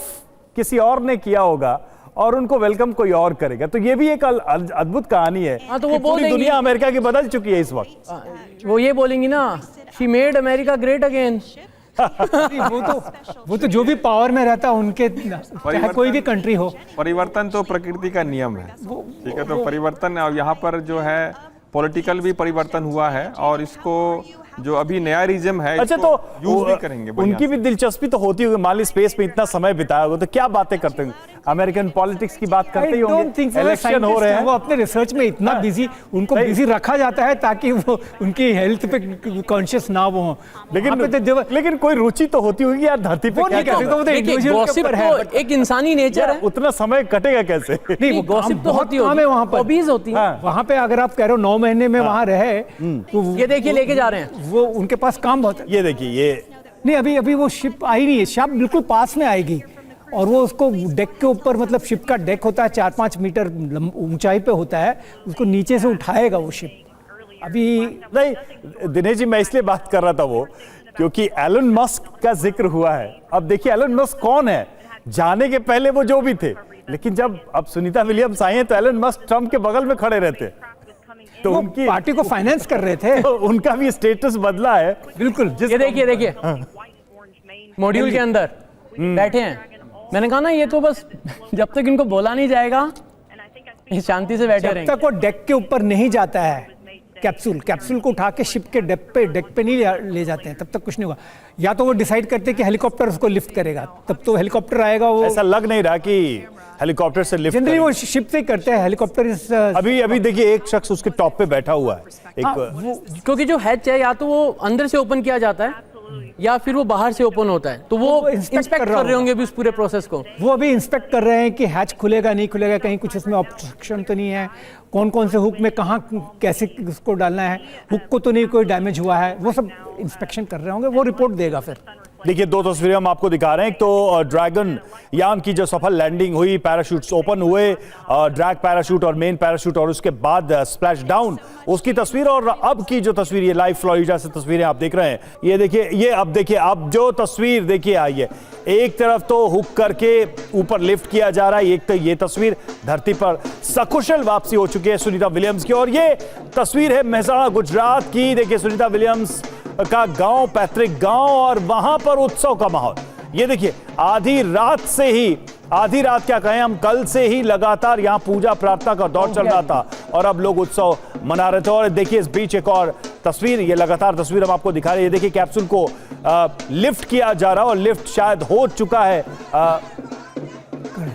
किसी और ने किया होगा और उनको वेलकम कोई और करेगा, तो ये भी एक अद्भुत कहानी है। हाँ, तो वो कि पूरी बोलेंगी- दुनिया अमेरिका की बदल चुकी है इस वक्त। वो ये बोलेंगी ना, she made America great again. वो तो जो भी पावर में रहता है उनके, चाहे कोई भी कंट्री हो। परिवर्तन तो प्रकृति का नियम है, ठीक है। तो परिवर्तन यहाँ पर जो है पॉलिटिकल भी परिवर्तन हुआ है और इसको जो अभी नया रिजम है अच्छा, इसको तो यूज भी करेंगे बढ़िया उनकी से। भी दिलचस्पी तो होती होगी, मान ली स्पेस में इतना समय बिताया होगा तो क्या बातें करते होंगे? अमेरिकन पॉलिटिक्स की बात करते ही होंगे, इलेक्शन हो रहे हैं। वो अपने रिसर्च में इतना बिजी, उनको नहीं। बिजी रखा जाता है ताकि वो उनकी हेल्थ पे कॉन्शियस ना वो हो। लेकिन कोई रुचि तो होती होगी यार धरती पे वो क्या नहीं कर कहते, रहे तो वो तो हैं? देखिए, individual के गॉसिप ऊपर है, तो एक इंसानी नेचर है। उतना समय कटेगा कैसे? नहीं, गॉसिप तो होती काम है वहाँ पर, हॉबीज होती है। हाँ। वहाँ पे अगर आप कह रहे हो 9 महीने में वहाँ रहे तो ये देखिए लेके जा रहे हैं। वो उनके पास काम बहुत है। ये देखिए, ये नहीं, अभी वो शिप आई नहीं है, शिप बिल्कुल पास में आएगी और वो उसको डेक के ऊपर, मतलब शिप का डेक होता है 4-5 मीटर ऊंचाई पे होता है, उसको नीचे से उठाएगा वो शिप। अभी नहीं दिनेश जी, मैं इसलिए बात कर रहा था वो क्योंकि एलन मस्क का जिक्र हुआ है। अब देखिए एलन मस्क कौन है, जाने के पहले वो जो भी थे, लेकिन जब अब सुनीता विलियम्स आई हैं तो एलन मस्क ट्रम्प के बगल में खड़े रहते, तो वो उनकी पार्टी को फाइनेंस कर रहे थे। तो उनका भी स्टेटस बदला है बिल्कुल। ये देखिए मॉड्यूल के अंदर बैठे हैं। मैंने कहा ना, ये तो बस जब तक इनको बोला नहीं जाएगा ये शांति से बैठे जब रहेंगे। तक वो डेक के ऊपर नहीं जाता है कैप्सूल को उठा के शिप के डेक पे नहीं ले जाते हैं, तब तक कुछ नहीं होगा। या तो वो डिसाइड करते हैं कि हेलीकॉप्टर उसको लिफ्ट करेगा, तब तो हेलीकॉप्टर आएगा। वो ऐसा लग नहीं रहा कि हेलीकॉप्टर से लिफ्ट जनरली वो शिप से ही करते हैं, हेलीकॉप्टर अभी देखिए एक शख्स उसके टॉप पे बैठा हुआ है क्योंकि जो हैच है या तो वो अंदर से ओपन किया जाता है या फिर वो बाहर से ओपन होता है, तो वो इंस्पेक्ट कर रहे होंगे भी उस पूरे प्रोसेस को। वो अभी इंस्पेक्ट कर रहे हैं कि हैच खुलेगा नहीं खुलेगा, कहीं कुछ इसमें ऑब्स्ट्रक्शन तो नहीं है, कौन कौन से हुक में कहाँ कैसे उसको डालना है, हुक को तो नहीं कोई डैमेज हुआ है, वो सब इंस्पेक्शन कर रहे होंगे, वो रिपोर्ट देगा फिर। देखिए 2 तस्वीरें हम आपको दिखा रहे हैं। एक तो ड्रैगन यान की जो सफल लैंडिंग हुई, पैराशूट्स ओपन हुए, ड्रैग पैराशूट और मेन पैराशूट, और उसके बाद स्प्लैश डाउन उसकी तस्वीर, और अब की जो तस्वीर ये लाइव फ्लोरिडा से तस्वीरें आप देख रहे हैं। ये देखिए, ये अब देखिए, अब जो तस्वीर देखिए आई है, एक तरफ तो हुक करके ऊपर लिफ्ट किया जा रहा है, एक तो ये तस्वीर धरती पर सकुशल वापसी हो चुकी है सुनीता विलियम्स की, और ये तस्वीर है महसाणा गुजरात की। देखिए सुनीता विलियम्स का गांव, पैतृक गांव, और वहां पर उत्सव का माहौल। ये देखिए आधी रात क्या कहें हम, कल से ही लगातार यहां पूजा प्रार्थना का दौर चल रहा था और अब लोग उत्सव मना रहे थे। और देखिए इस बीच एक और तस्वीर, ये लगातार तस्वीर हम आपको दिखा रहे हैं। ये देखिए कैप्सूल को लिफ्ट किया जा रहा है और लिफ्ट शायद हो चुका है।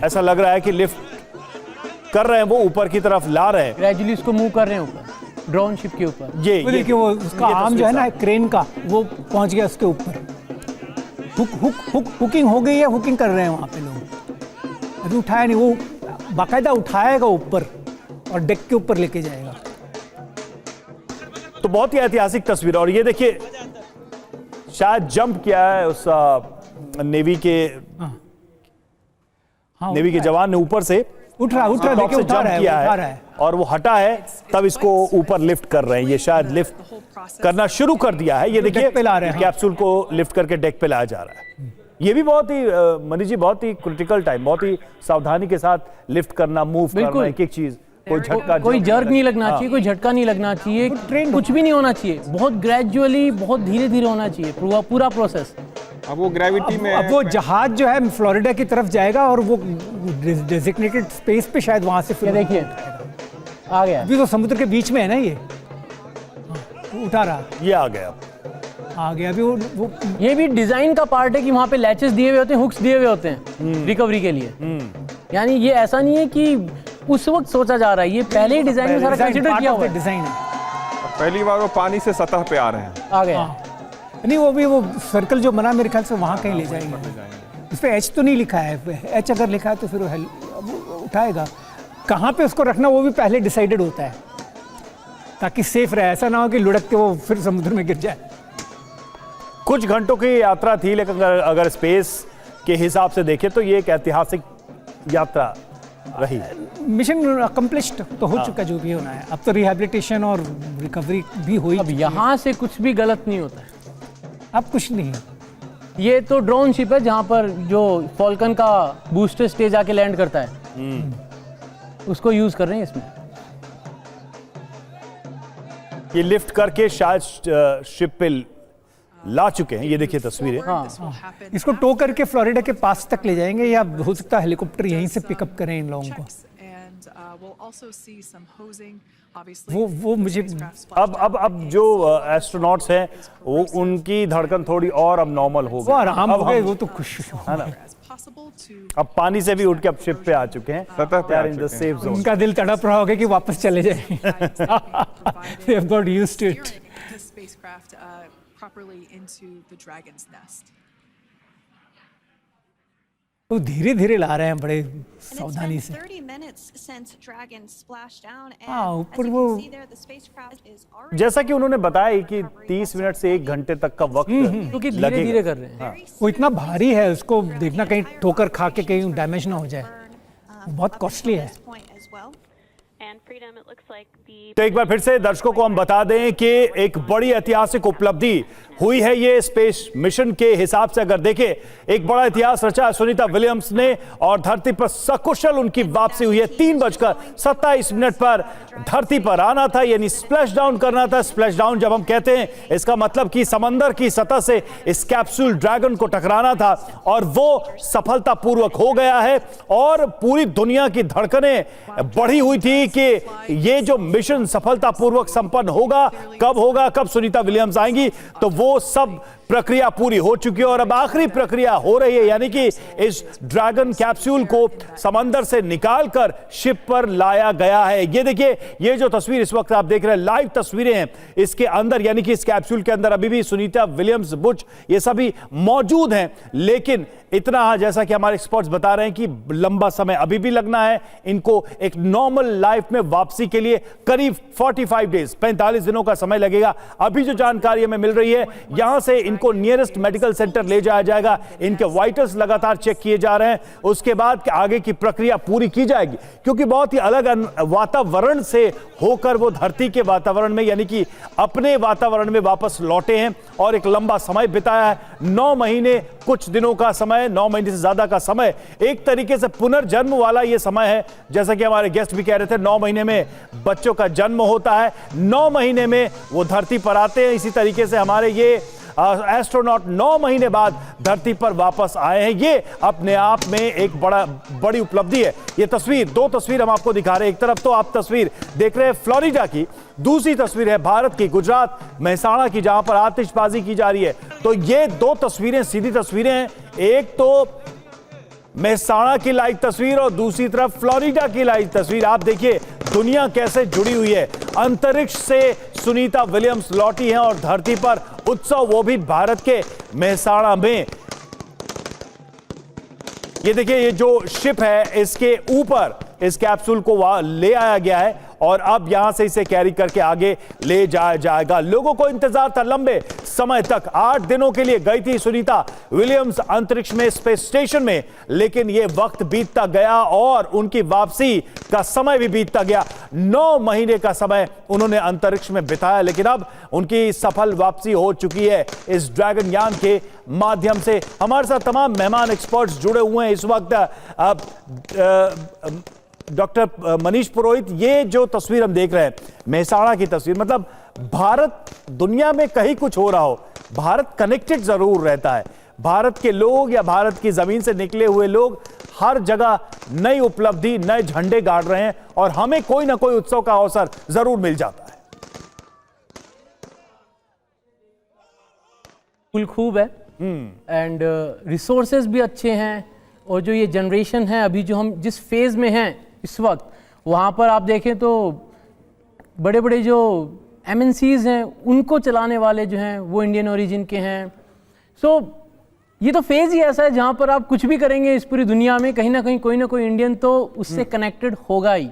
ऐसा लग रहा है कि लिफ्ट कर रहे हैं, वो ऊपर की तरफ ला रहे हैं, ग्रेजुअली उसको मूव कर रहे हैं ऊपर ड्रोन शिप के ऊपर। वो देखिए वो उसका आर्म जो है ना क्रेन का, वो पहुंच गया उसके ऊपर। हुकिंग हो गई है, हुकिंग कर रहे हैं वहां पे लोग। अभी उठाया नहीं, वो बाकायदा उठाएगा ऊपर और डेक के ऊपर लेके जाएगा। तो बहुत ही ऐतिहासिक तस्वीर। और ये देखिए शायद जंप किया है उस नेवी के जवान ने, ऊपर से उठ रहा टॉप देखिए, से उठा जंप रहा किया है। और वो हटा है, तब इसको ऊपर लिफ्ट कर रहे हैं। ये शायद लिफ्ट करना शुरू कर दिया है। ये देखिए डेक पे ला रहे हैं, कैप्सूल को लिफ्ट करके डेक पे लाया जा रहा है। ये भी बहुत ही मनीष जी, बहुत ही क्रिटिकल टाइम, बहुत ही सावधानी के साथ लिफ्ट करना, मूव करना, एक एक चीज, कोई झटका, कोई जर्क नहीं लगना चाहिए, कोई झटका नहीं लगना चाहिए, कुछ भी नहीं होना चाहिए, बहुत ग्रेजुअली, बहुत धीरे धीरे होना चाहिए पूरा प्रोसेस। अब वो ग्रेविटी में, अब वो जहाज जो है फ्लोरिडा की तरफ जाएगा और वो डेजिग्नेटेड स्पेस पे शायद वहां से फिर देखिए आ गया। अभी तो समुद्र के बीच में है ना, ये उठा रहा, ये आ गया, आ गया। अभी वो ये भी डिजाइन का पार्ट है कि वहां पे लैचेस दिए हुए होते हैं, हुक्स दिए हुए होते हैं रिकवरी के लिए। यानी ये ऐसा नहीं है कि उस वक्त सोचा जा रहा है, ये पहले ही डिजाइन में सारा कंसीडर किया हुआ है। डिजाइन है। पहली बार वो पानी से सतह पे आ रहे हैं। आ गया। नहीं, वो सर्कल जो बना मेरे ख्याल से वहां कहीं ले जाएंगे। उस पर एच तो नहीं लिखा है, एच अगर लिखा है तो फिर वो उठाएगा। कहाँ पे उसको रखना वो भी पहले डिसाइडेड होता है। ताकि सेफ रहे, ऐसा ना हो कि लुढ़क के वो फिर समुद्र में गिर जाए। कुछ घंटों की यात्रा थी, लेकिन अगर स्पेस के हिसाब से देखें तो ये एक ऐतिहासिक यात्रा रही। मिशन अकम्प्लिश्ड तो हो चुका जो भी होना है, अब तो रिहैबिलिटेशन और रिकवरी भी हुई। अब यहाँ से कुछ भी गलत नहीं होता है। अब कुछ नहीं है। ये तो ड्रोन शिप है जहाँ पर जो फॉल्कन का बूस्टर स्टेज आके लैंड करता है, उसको यूज कर रहे हैं इसमें। ये लिफ्ट करके शायद शिप पे ला चुके हैं, ये देखिए तस्वीरें। इसको टो करके फ्लोरिडा के पास तक ले जाएंगे, या हो सकता है हेलीकॉप्टर यहीं से पिकअप करें इन लोगों को। वो मुझे अब जो एस्ट्रोनॉट्स हैं वो उनकी धड़कन थोड़ी और अब नॉर्मल हो वो आराम हो गए, वो तो खुश है ना। अब पानी से भी उठ के अब शिप पे आ चुके हैं, सतह पे आ इन द चुके हैं। Safe zone. उनका दिल तड़प रहा होगा कि वापस चले जाए। They have got used to it. The spacecraft properly into the Dragon's nest. वो धीरे धीरे ला रहे हैं बड़े And it's सावधानी been से। 30 minutes since Dragon splashed down, and हाँ, as ऊपर you वो- can see there, the spacecraft is already जैसा कि उन्होंने बताया कि 30 मिनट से 1 घंटे तक का वक्त क्योंकि धीरे धीरे लगेगा। कर रहे हैं। very वो इतना भारी है, उसको देखना कहीं ठोकर खा के कहीं डैमेज ना हो जाए। burn, बहुत up costly until है। this point as well. And Freedom, it looks like the तो एक बार फिर से दर्शकों को हम बता दें कि एक बड़ी ऐतिहासिक उपलब्धि हुई है ये स्पेस मिशन के हिसाब से। अगर देखें, एक बड़ा इतिहास रचा सुनीता विलियम्स ने और धरती पर सकुशल उनकी वापसी हुई है। 3:27 पर धरती पर आना था, यानी स्प्लैश डाउन करना था। स्प्लैश डाउन जब हम कहते हैं, इसका मतलब कि समंदर की सतह से इस कैप्सूल ड्रैगन को टकराना था, और वो सफलतापूर्वक हो गया है। और पूरी दुनिया की धड़कनें बढ़ी हुई थी कि ये जो मिशन सफलतापूर्वक संपन्न होगा, कब सुनीता विलियम्स आएंगी। तो वो सब प्रक्रिया पूरी हो चुकी है और अब आखिरी प्रक्रिया हो रही है, यानी कि इस ड्रैगन कैप्सूल को समंदर से निकालकर शिप पर लाया गया है। ये देखिए, ये जो तस्वीर इस वक्त आप देख रहे हैं, लाइव तस्वीरें हैं। इसके अंदर, यानी कि इस कैप्सूल के अंदर अभी भी सुनीता विलियम्स, बुच, ये सभी मौजूद हैं। लेकिन इतना, जैसा कि हमारे एक्सपर्ट्स बता रहे हैं, कि लंबा समय अभी भी लगना है इनको एक नॉर्मल लाइफ में वापसी के लिए। करीब 45 डेज, 45 दिनों का समय लगेगा। अभी जो जानकारी हमें मिल रही है, यहां से इनको नियरेस्ट मेडिकल सेंटर ले जाया जाएगा। इनके वाइटल्स लगातार चेक किए जा रहे हैं। उसके बाद आगे की प्रक्रिया पूरी की जाएगी, क्योंकि बहुत ही अलग वातावरण से होकर वो धरती के वातावरण में, यानी कि अपने वातावरण में वापस लौटे हैं और एक लंबा समय बिताया है। 9 महीने कुछ दिनों का समय, 9 महीने से ज्यादा का समय, एक तरीके से पुनर्जन्म वाला ये समय है। जैसा कि हमारे गेस्ट भी कह रहे थे, 9 महीने में बच्चों का जन्म होता है, 9 महीने में वो धरती पर आते हैं। इसी तरीके से हमारे ये एस्ट्रोनॉट 9 महीने बाद धरती पर वापस आए हैं। ये अपने आप में एक बड़ी उपलब्धि है। ये तस्वीर, 2 तस्वीर हम आपको दिखा रहे हैं। एक तरफ तो आप तस्वीर देख रहे हैं फ्लोरिडा की, दूसरी तस्वीर है भारत की, गुजरात मेहसाणा की, जहां पर आतिशबाजी की जा रही है। तो ये 2 तस्वीरें सीधी तस्वीरें हैं। एक तो मेहसाणा की लाइव तस्वीर और दूसरी तरफ फ्लोरिडा की लाइव तस्वीर। आप देखिए दुनिया कैसे जुड़ी हुई है। अंतरिक्ष से सुनीता विलियम्स लौटी हैं और धरती पर उत्सव, वो भी भारत के मेहसाणा में। ये देखिए, ये जो शिप है, इसके ऊपर इस कैप्सूल को ले आया गया है और अब यहां से इसे कैरी करके आगे ले जाया जाएगा। लोगों को इंतजार था लंबे समय तक। 8 दिनों के लिए गई थी सुनीता विलियम्स अंतरिक्ष में, स्पेस स्टेशन में, लेकिन यह वक्त बीतता गया और उनकी वापसी का समय भी बीतता गया। 9 महीने का समय उन्होंने अंतरिक्ष में बिताया, लेकिन अब उनकी सफल वापसी हो चुकी है इस ड्रैगन यान के माध्यम से। हमारे साथ तमाम मेहमान एक्सपर्ट्स जुड़े हुए हैं इस वक्त। डॉक्टर मनीष पुरोहित, ये जो तस्वीर हम देख रहे हैं, मेहसाणा की तस्वीर, मतलब भारत, दुनिया में कहीं कुछ हो रहा हो, भारत कनेक्टेड जरूर रहता है। भारत के लोग या भारत की जमीन से निकले हुए लोग हर जगह नई उपलब्धि, नए झंडे गाड़ रहे हैं और हमें कोई ना कोई उत्सव का अवसर जरूर मिल जाता है। फुल खूब है एंड रिसोर्सेज भी अच्छे हैं। और जो ये जनरेशन है अभी, जो हम जिस फेज में हैं इस वक्त, वहाँ पर आप देखें तो बड़े बड़े जो MNCs हैं, उनको चलाने वाले जो हैं वो इंडियन ओरिजिन के हैं। सो ये तो फेज ही ऐसा है जहाँ पर आप कुछ भी करेंगे इस पूरी दुनिया में, कहीं ना कहीं कोई ना कोई इंडियन तो उससे कनेक्टेड होगा ही।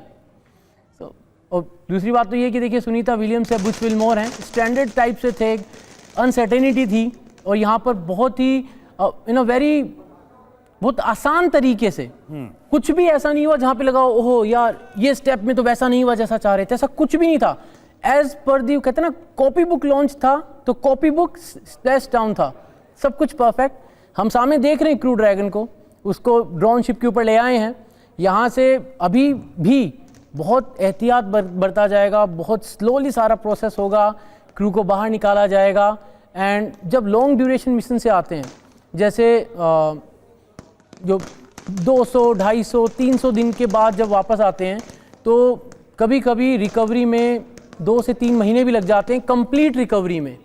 और दूसरी बात तो ये कि देखिए सुनीता विलियम्स या बुच विलमोर हैं, स्टैंडर्ड टाइप से थे, अनसर्टेनिटी थी, और यहाँ पर बहुत ही इन अ वेरी बहुत आसान तरीके से कुछ भी ऐसा नहीं हुआ जहाँ पे लगा ओहो यार ये स्टेप में तो वैसा नहीं हुआ जैसा चाह रहे थे, ऐसा कुछ भी नहीं था। एज पर दी कहते हैं ना कॉपी बुक लॉन्च था तो कॉपी बुक स्प्लैश डाउन था, सब कुछ परफेक्ट। हम सामने देख रहे हैं क्रू ड्रैगन को, उसको ड्रोन शिप के ऊपर ले आए हैं। यहाँ से अभी भी बहुत एहतियात बरता जाएगा, बहुत स्लोली सारा प्रोसेस होगा, क्रू को बाहर निकाला जाएगा। एंड जब लॉन्ग ड्यूरेशन मिशन से आते हैं, जैसे जो 200, 250, 300 दिन के बाद जब वापस आते हैं तो कभी कभी रिकवरी में 2 से 3 महीने भी लग जाते हैं, कंप्लीट रिकवरी में।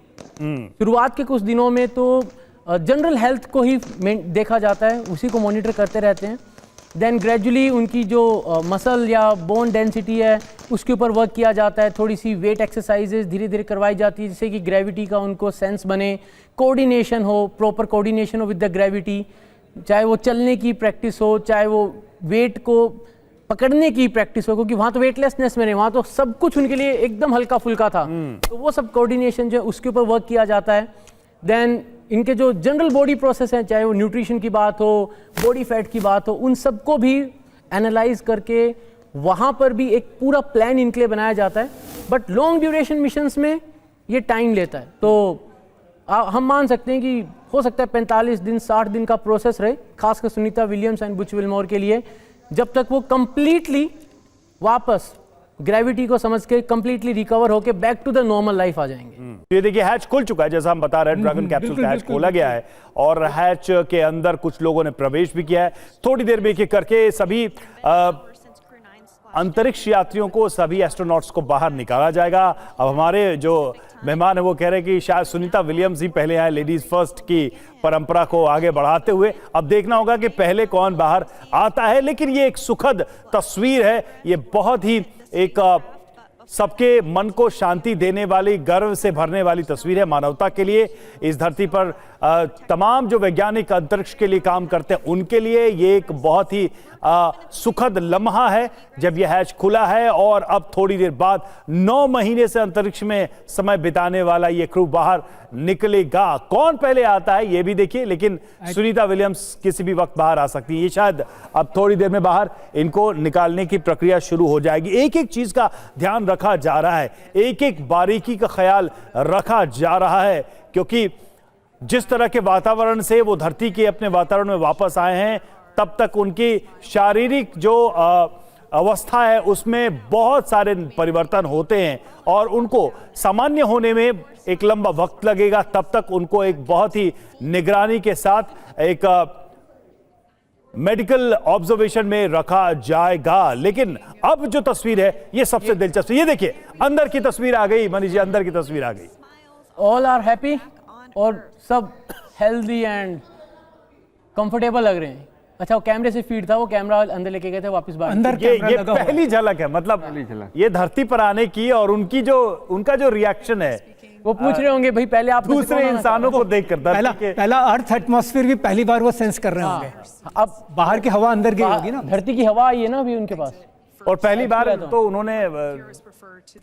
शुरुआत के कुछ दिनों में तो जनरल हेल्थ को ही देखा जाता है, उसी को मॉनिटर करते रहते हैं। देन ग्रेजुअली उनकी जो मसल या बोन डेंसिटी है उसके ऊपर वर्क किया जाता है, थोड़ी सी वेट एक्सरसाइजेज धीरे धीरे करवाई जाती है जिससे कि ग्रेविटी का उनको सेंस बने, कोऑर्डिनेशन हो, प्रॉपर कोऑर्डिनेशन हो विद द ग्रेविटी, चाहे वो चलने की प्रैक्टिस हो, चाहे वो वेट को पकड़ने की प्रैक्टिस हो, क्योंकि वहाँ तो वेटलेसनेस में नहीं, वहाँ तो सब कुछ उनके लिए एकदम हल्का फुल्का था। तो वो सब कोऑर्डिनेशन जो है उसके ऊपर वर्क किया जाता है। देन इनके जो जनरल बॉडी प्रोसेस हैं, चाहे वो न्यूट्रिशन की बात हो, बॉडी फैट की बात हो, उन सबको भी एनालाइज करके वहाँ पर भी एक पूरा प्लान इनके लिए बनाया जाता है। बट लॉन्ग ड्यूरेशन मिशंस में ये टाइम लेता है, तो हम मान सकते हैं कि हो सकता है 45 दिन 60 दिन का प्रोसेस रहे, खासकर Sunita Williams and Butch Wilmore के लिए, जब तक वो कंप्लीटली वापस ग्रेविटी को समझ के कंप्लीटली रिकवर होके back to the normal life आ जाएंगे। ये देखिए हैच खुल चुका है, जैसा हम बता रहे हैं, ड्रैगन कैप्सूल का हैच खोला गया है और हैच के अंदर कुछ लोगों ने प्रवेश भी किया है। थोड़ी देर में एक करके सभी अंतरिक्ष यात्रियों को, सभी एस्ट्रोनॉट्स को बाहर निकाला जाएगा। अब हमारे जो मेहमान है वो कह रहे हैं कि शायद सुनीता विलियम्स ही पहले आए, लेडीज फर्स्ट की परंपरा को आगे बढ़ाते हुए। अब देखना होगा कि पहले कौन बाहर आता है, लेकिन ये एक सुखद तस्वीर है, ये बहुत ही एक सबके मन को शांति देने वाली, गर्व से भरने वाली तस्वीर है मानवता के लिए। इस धरती पर तमाम जो वैज्ञानिक अंतरिक्ष के लिए काम करते हैं उनके लिए ये एक बहुत ही सुखद लम्हा है जब यह हैच खुला है। और अब थोड़ी देर बाद 9 महीने से अंतरिक्ष में समय बिताने वाला ये क्रू बाहर निकलेगा। कौन पहले आता है ये भी देखिए, लेकिन सुनीता विलियम्स किसी भी वक्त बाहर आ सकती है। ये शायद अब थोड़ी देर में बाहर इनको निकालने की प्रक्रिया शुरू हो जाएगी। एक एक चीज का ध्यान रखा जा रहा है, एक एक बारीकी का ख्याल रखा जा रहा है, क्योंकि जिस तरह के वातावरण से वो धरती के अपने वातावरण में वापस आए हैं, तब तक उनकी शारीरिक जो अवस्था है उसमें बहुत सारे परिवर्तन होते हैं और उनको सामान्य होने में एक लंबा वक्त लगेगा। तब तक उनको एक बहुत ही निगरानी के साथ एक मेडिकल ऑब्जर्वेशन में रखा जाएगा। लेकिन अब जो तस्वीर है ये सबसे दिलचस्प, ये देखिए अंदर की तस्वीर आ गई, मनीष जी अंदर की तस्वीर आ गई। ऑल आर हैप्पी और सब हेल्दी एंड कंफर्टेबल लग रहे हैं। अच्छा वो कैमरे से फीड था, वो कैमरा अंदर लेके गए थे वापस बाहर। अंदर ये पहली झलक है, मतलब ये धरती पर आने की और उनका जो रिएक्शन है वो पूछ रहे होंगे भाई पहले आप दूसरे इंसानों को देखकर पहला अर्थ एटमॉस्फेयर भी पहली बार वो सेंस कर रहे होंगे। अब बाहर की हवा अंदर गई होगी ना, धरती की हवा आई है ना अभी उनके पास, और पहली बार तो उन्होंने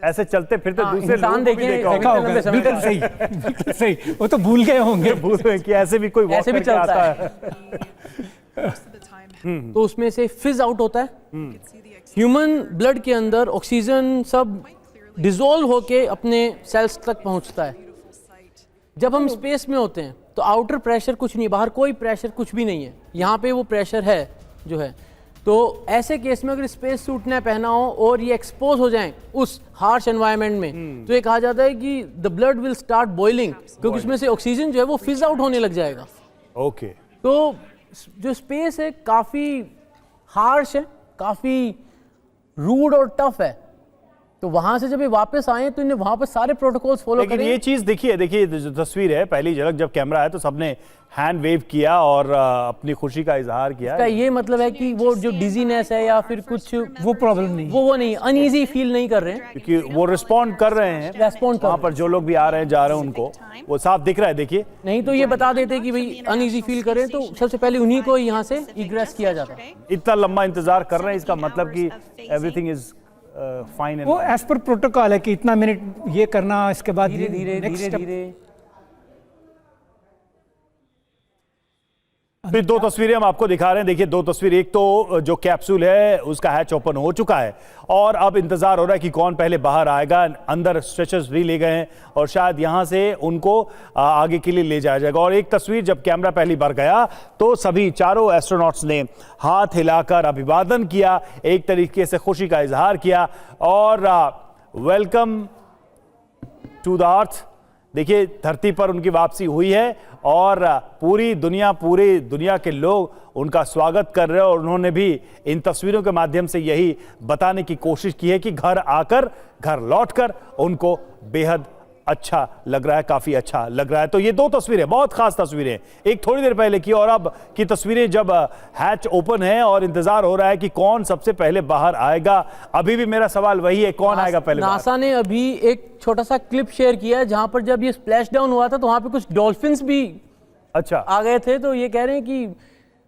ऐसे चलते फिरते दूसरे इंसान देखा होगा। बिल्कुल सही, बिल्कुल सही, वो तो भूल गए होंगे, भूल गए कि ऐसे भी कोई वॉक ऐसे भी करके चलता आता है। तो उसमें से फिज आउट होता है, ह्यूमन ब्लड के अंदर ऑक्सीजन सब डिसॉल्व होके अपने सेल्स तक पहुंचता है। जब हम स्पेस में होते हैं तो आउटर प्रेशर कुछ नहीं, बाहर कोई प्रेशर कुछ भी नहीं है, यहाँ पे वो प्रेशर है जो है। तो ऐसे केस में अगर स्पेस सूट न पहना हो और ये एक्सपोज हो जाएं उस हार्श एनवायरनमेंट में, तो ये कहा जाता है कि the blood will start boiling, क्योंकि उसमें से ऑक्सीजन जो है वो फिज आउट होने लग जाएगा। ओके, तो जो स्पेस है काफ़ी हार्श है, काफ़ी रूड और टफ है। तो वहां से जब ये वापस आए तो इन्हें वहां पर सारे प्रोटोकॉल्स फॉलो करें। लेकिन ये चीज देखिए जो तस्वीर है, पहली झलक जब कैमरा आया तो सबने हैंड वेव किया और अपनी खुशी का इजहार किया। ये मतलब है कि वो जो डिजीनेस है या फिर कुछ वो प्रॉब्लम नहीं, वो नहीं, अनईजी फील नहीं कर रहे हैं, क्योंकि वो रिस्पॉन्ड कर रहे हैं, वहाँ पर जो लोग भी आ रहे हैं जा रहे हैं उनको वो साफ दिख रहा है। देखिए नहीं तो ये बता देते कि भाई अनईजी फील करें तो सबसे पहले उन्हीं को यहाँ से इग्रेस किया जाता है। इतना लंबा इंतजार कर रहे हैं, इसका मतलब कि एवरीथिंग इज फाइन वो एज पर प्रोटोकॉल है कि इतना मिनट ये करना, इसके बाद धीरे धीरे next धीरे step। धीरे। फिर दो तस्वीरें हम आपको दिखा रहे हैं। देखिए दो तस्वीर, एक तो जो कैप्सूल है उसका हैच ओपन हो चुका है और अब इंतजार हो रहा है कि कौन पहले बाहर आएगा। अंदर स्ट्रेचर्स भी ले गए हैं और शायद यहां से उनको आगे के लिए ले जाया जाएगा। और एक तस्वीर, जब कैमरा पहली बार गया तो सभी चारों एस्ट्रोनॉट्स ने हाथ हिलाकर अभिवादन किया, एक तरीके से खुशी का इजहार किया और वेलकम टू द अर्थ। देखिए धरती पर उनकी वापसी हुई है और पूरी दुनिया के लोग उनका स्वागत कर रहे हैं और उन्होंने भी इन तस्वीरों के माध्यम से यही बताने की कोशिश की है कि घर आकर, घर लौटकर उनको बेहद अच्छा लग रहा है, काफी अच्छा लग रहा है। तो ये दो तस्वीरें, बहुत खास तस्वीरें, एक थोड़ी देर पहले की और अब की तस्वीरें जब हैच ओपन है और इंतजार हो रहा है कि कौन सबसे पहले बाहर आएगा। अभी भी मेरा सवाल वही है, कौन आएगा पहले बाहर? नासा ने अभी एक छोटा सा क्लिप शेयर किया है जहां पर जब ये स्प्लैश डाउन हुआ था तो वहां पे कुछ डॉल्फिन्स भी अच्छा आ गए थे। तो ये कह रहे हैं कि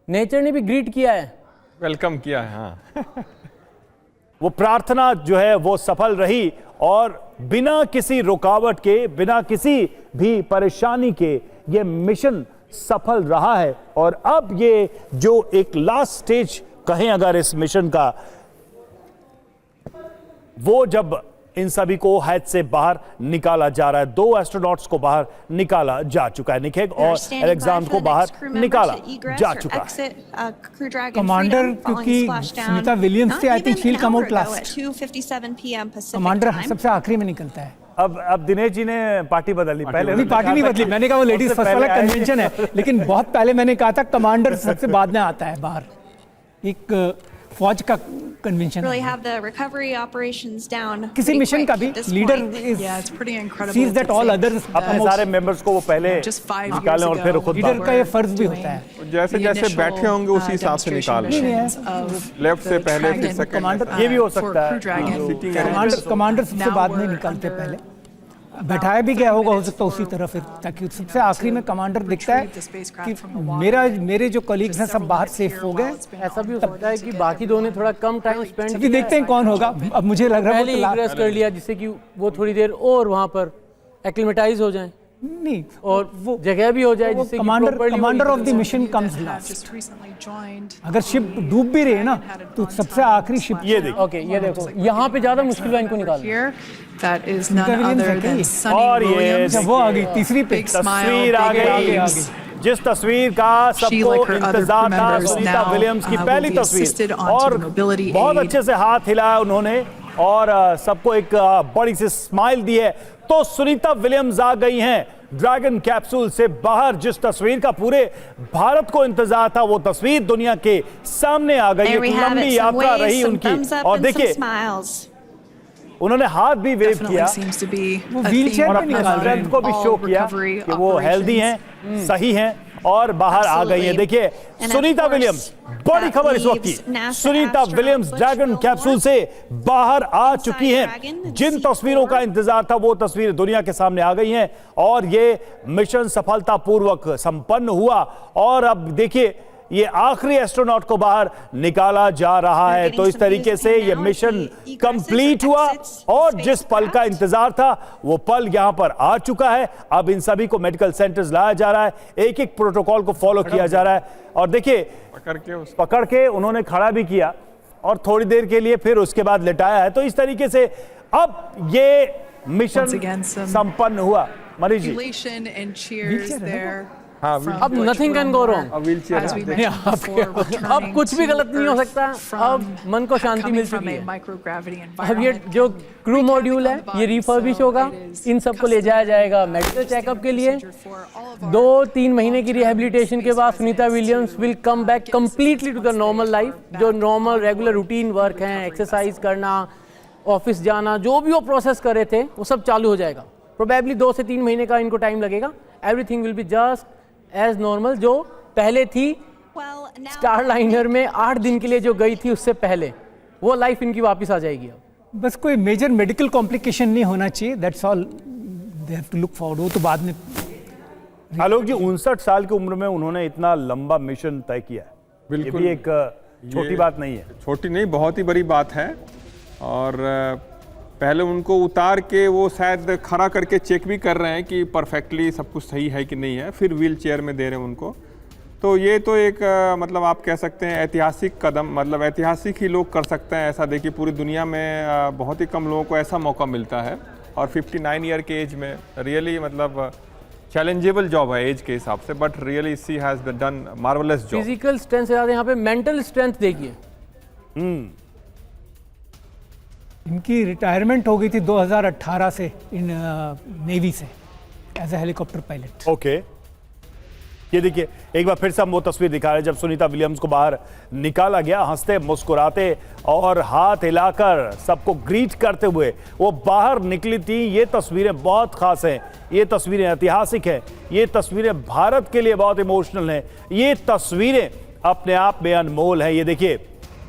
नेचर ने भी ग्रीट किया है, वेलकम किया है। हाँ वो प्रार्थना जो है वो सफल रही और बिना किसी रुकावट के, बिना किसी भी परेशानी के ये मिशन सफल रहा है। और अब ये जो एक लास्ट स्टेज कहें अगर इस मिशन का, वो जब इन सभी को हैच से बाहर निकाला जा रहा है। दो एस्ट्रोनॉट्स को बाहर निकाला जा चुका है, निखेग और अलेक्जेंड्रो को बाहर निकाला जा चुका है। कमांडर क्योंकि सुनीता विलियम्स से आई थिंक शील come out last. 2:57 PM Pacific commander time. सबसे आखिरी में निकलता है। अब दिनेश जी ने पार्टी बदल ली। पहले नहीं, पार्टी नहीं बदली, मैंने कहा वो लेडीज फर्स्ट वाला कन्वेंशन है, लेकिन बहुत पहले मैंने कहा था कमांडर सबसे बाद में आता है बाहर। एक फौज का convention Really have the recovery operations down. किसी pretty मिशन का quick भी at this leader point. Is Yeah, it's pretty incredible sees to that all think others अपने सारे मेंबर्स को वो पहले just 5 निकालें years और फिर ago, खुद लीडर बाहर। का ये फर्ज भी होता है। जैसे the जैसे initial, बैठे होंगे उसी हिसाब से demonstration निकाल रहे हैं। missions of लेफ्ट से the पहले फिर Dragon, सेकंड कमांडर ये भी हो for सकता है। Crew Dragon Sitting founders commander सबसे now बाद में were निकालते under पहले बैठाया भी गया होगा हो सकता है उसी तरह, फिर ताकि सबसे आखिरी में कमांडर दिखता है कि मेरे जो कलीग्स हैं सब बाहर सेफ हो गए। ऐसा भी हो सकता है कि बाकी दो ने थोड़ा कम टाइम स्पेंड अभी देखते हैं कौन होगा। अब मुझे लग रहा है पहले इग्रेस कर लिया जिससे कि वो थोड़ी देर और वहां पर एक्लिमेटाइज हो जाएं नहीं, और वो जगह भी हो जाए जिससे कि properly वो commander of the egress mission that comes have last. just recently joined. अगर शिप डूब भी रही है ना तो सबसे आखिरी शिप ये देखिए ओके ये देखो यहाँ पे ज्यादा मुश्किल है इनको निकालना। Here, that is none Williams other है than क्या? Sunny और ये Williams. जब वो आ गई तीसरी पे, Big smile, तस्वीर आ big गई, waves. जिस तस्वीर का She, सबको like her other इंतजार था, members, सुनीता now, विलियम्स की will पहली be assisted तस्वीर, onto और the mobility बहुत aid. अच्छे से हाथ हिलाया उन्होंने और सबको एक बड़ी सी स्माइल दी है। तो सुनीता विलियम्स आ गई हैं ड्रैगन कैप्सूल से बाहर। जिस तस्वीर का पूरे भारत को इंतजार था वो तस्वीर दुनिया के सामने आ गई। There we एक have लंबी it. Some यात्रा waves, रही some उनकी thumbs up, और and some देखिए smiles. उन्होंने हाथ भी वेव Definitely किया seems to be वो a व्हीलचेयर theme और पे अपने of निकाल रहे हैं। स्ट्रेंथ को भी all शो किया recovery कि वो हेल्दी हैं, सही हैं और बाहर आ गई हैं। Absolutely. देखिए And of Sunita course, Williams, बड़ी that खबर इस वक्त की, leaves NASA Sunita astronaut Williams Butch dragon Wilmore capsule से बाहर आ चुकी हैं। Dragon, जिन C4 तस्वीरों का इंतजार था वो तस्वीर दुनिया के सामने आ गई हैं और ये मिशन सफलतापूर्वक संपन्न हुआ। और अब देखिए ये आखिरी एस्ट्रोनॉट को बाहर निकाला जा रहा है। तो इस तरीके से ये मिशन कंप्लीट हुआ और जिस पल का इंतजार था वो पल यहां पर आ चुका है। अब इन सभी को मेडिकल सेंटर्स लाया जा रहा है, एक एक प्रोटोकॉल को फॉलो किया जा रहा है। और देखिए पकड़ के उन्होंने खड़ा भी किया और थोड़ी देर के लिए फिर उसके बाद लिटाया है। तो इस तरीके से अब ये मिशन Once again, some संपन्न हुआ। Manish ji, Elation and cheers there. हाँ, from अब Butch nothing can go wrong. Wilmore. wheelchair As we है। mentioned before, returning अब कुछ भी to गलत नहीं हो Earth सकता। from अब मन को शांति coming मिल from चुकी a है। microgravity अब ये environment. जो क्रू मॉड्यूल है ये रिफर्बिश होगा, इन सबको ले जाया जाएगा मेडिकल चेकअप के लिए। 2-3 महीने की रिहेबिलिटेशन के बाद Sunita Williams will come back completely to the normal life. जो नॉर्मल रेगुलर रूटीन वर्क हैं, एक्सरसाइज करना, ऑफिस जाना, जो भी वो प्रोसेस कर रहे थे वो सब चालू हो जाएगा। प्रोबेबली 2 से 3 महीने का इनको टाइम लगेगा। Everything will be just as normal जो पहले थी। Well, now स्टार लाइनर में 8 दिन के लिए जो गई थी उससे पहले वो लाइफ इनकी वापस आ जाएगी। अब बस कोई मेजर मेडिकल कॉम्प्लिकेशन नहीं होना चाहिए, that's all they have to look forward. वो तो बाद में आलोक जी 59 साल की उम्र में उन्होंने इतना लंबा मिशन तय किया है, ये बिल्कुल। भी एक छोटी बात नहीं है। छोटी नहीं, बहुत ही बड़ी बात है। और पहले उनको उतार के वो शायद खड़ा करके चेक भी कर रहे हैं कि परफेक्टली सब कुछ सही है कि नहीं है, फिर व्हील चेयर में दे रहे हैं उनको। तो ये तो एक मतलब आप कह सकते हैं ऐतिहासिक कदम, मतलब ऐतिहासिक ही लोग कर सकते हैं ऐसा। देखिए पूरी दुनिया में बहुत ही कम लोगों को ऐसा मौका मिलता है, और 59 ईयर के एज में रियली मतलब चैलेंजेबल जॉब है एज के हिसाब से, but really she has done marvellous job. Physical strength से ज़्यादा यहाँ पे मेंटल स्ट्रेंथ देखिए। इनकी रिटायरमेंट हो गई थी 2018 से इन नेवी से as a helicopter pilot. Okay, ये देखिए एक बार फिर से हम वो तस्वीर दिखा रहे हैं जब सुनीता विलियम्स को बाहर निकाला गया, हंसते मुस्कुराते और हाथ हिलाकर सबको ग्रीट करते हुए वो बाहर निकली थी। ये तस्वीरें बहुत खास हैं, ये तस्वीरें ऐतिहासिक हैं, ये तस्वीरें भारत के लिए बहुत इमोशनल हैं, ये तस्वीरें अपने आप में अनमोल हैं। ये देखिए,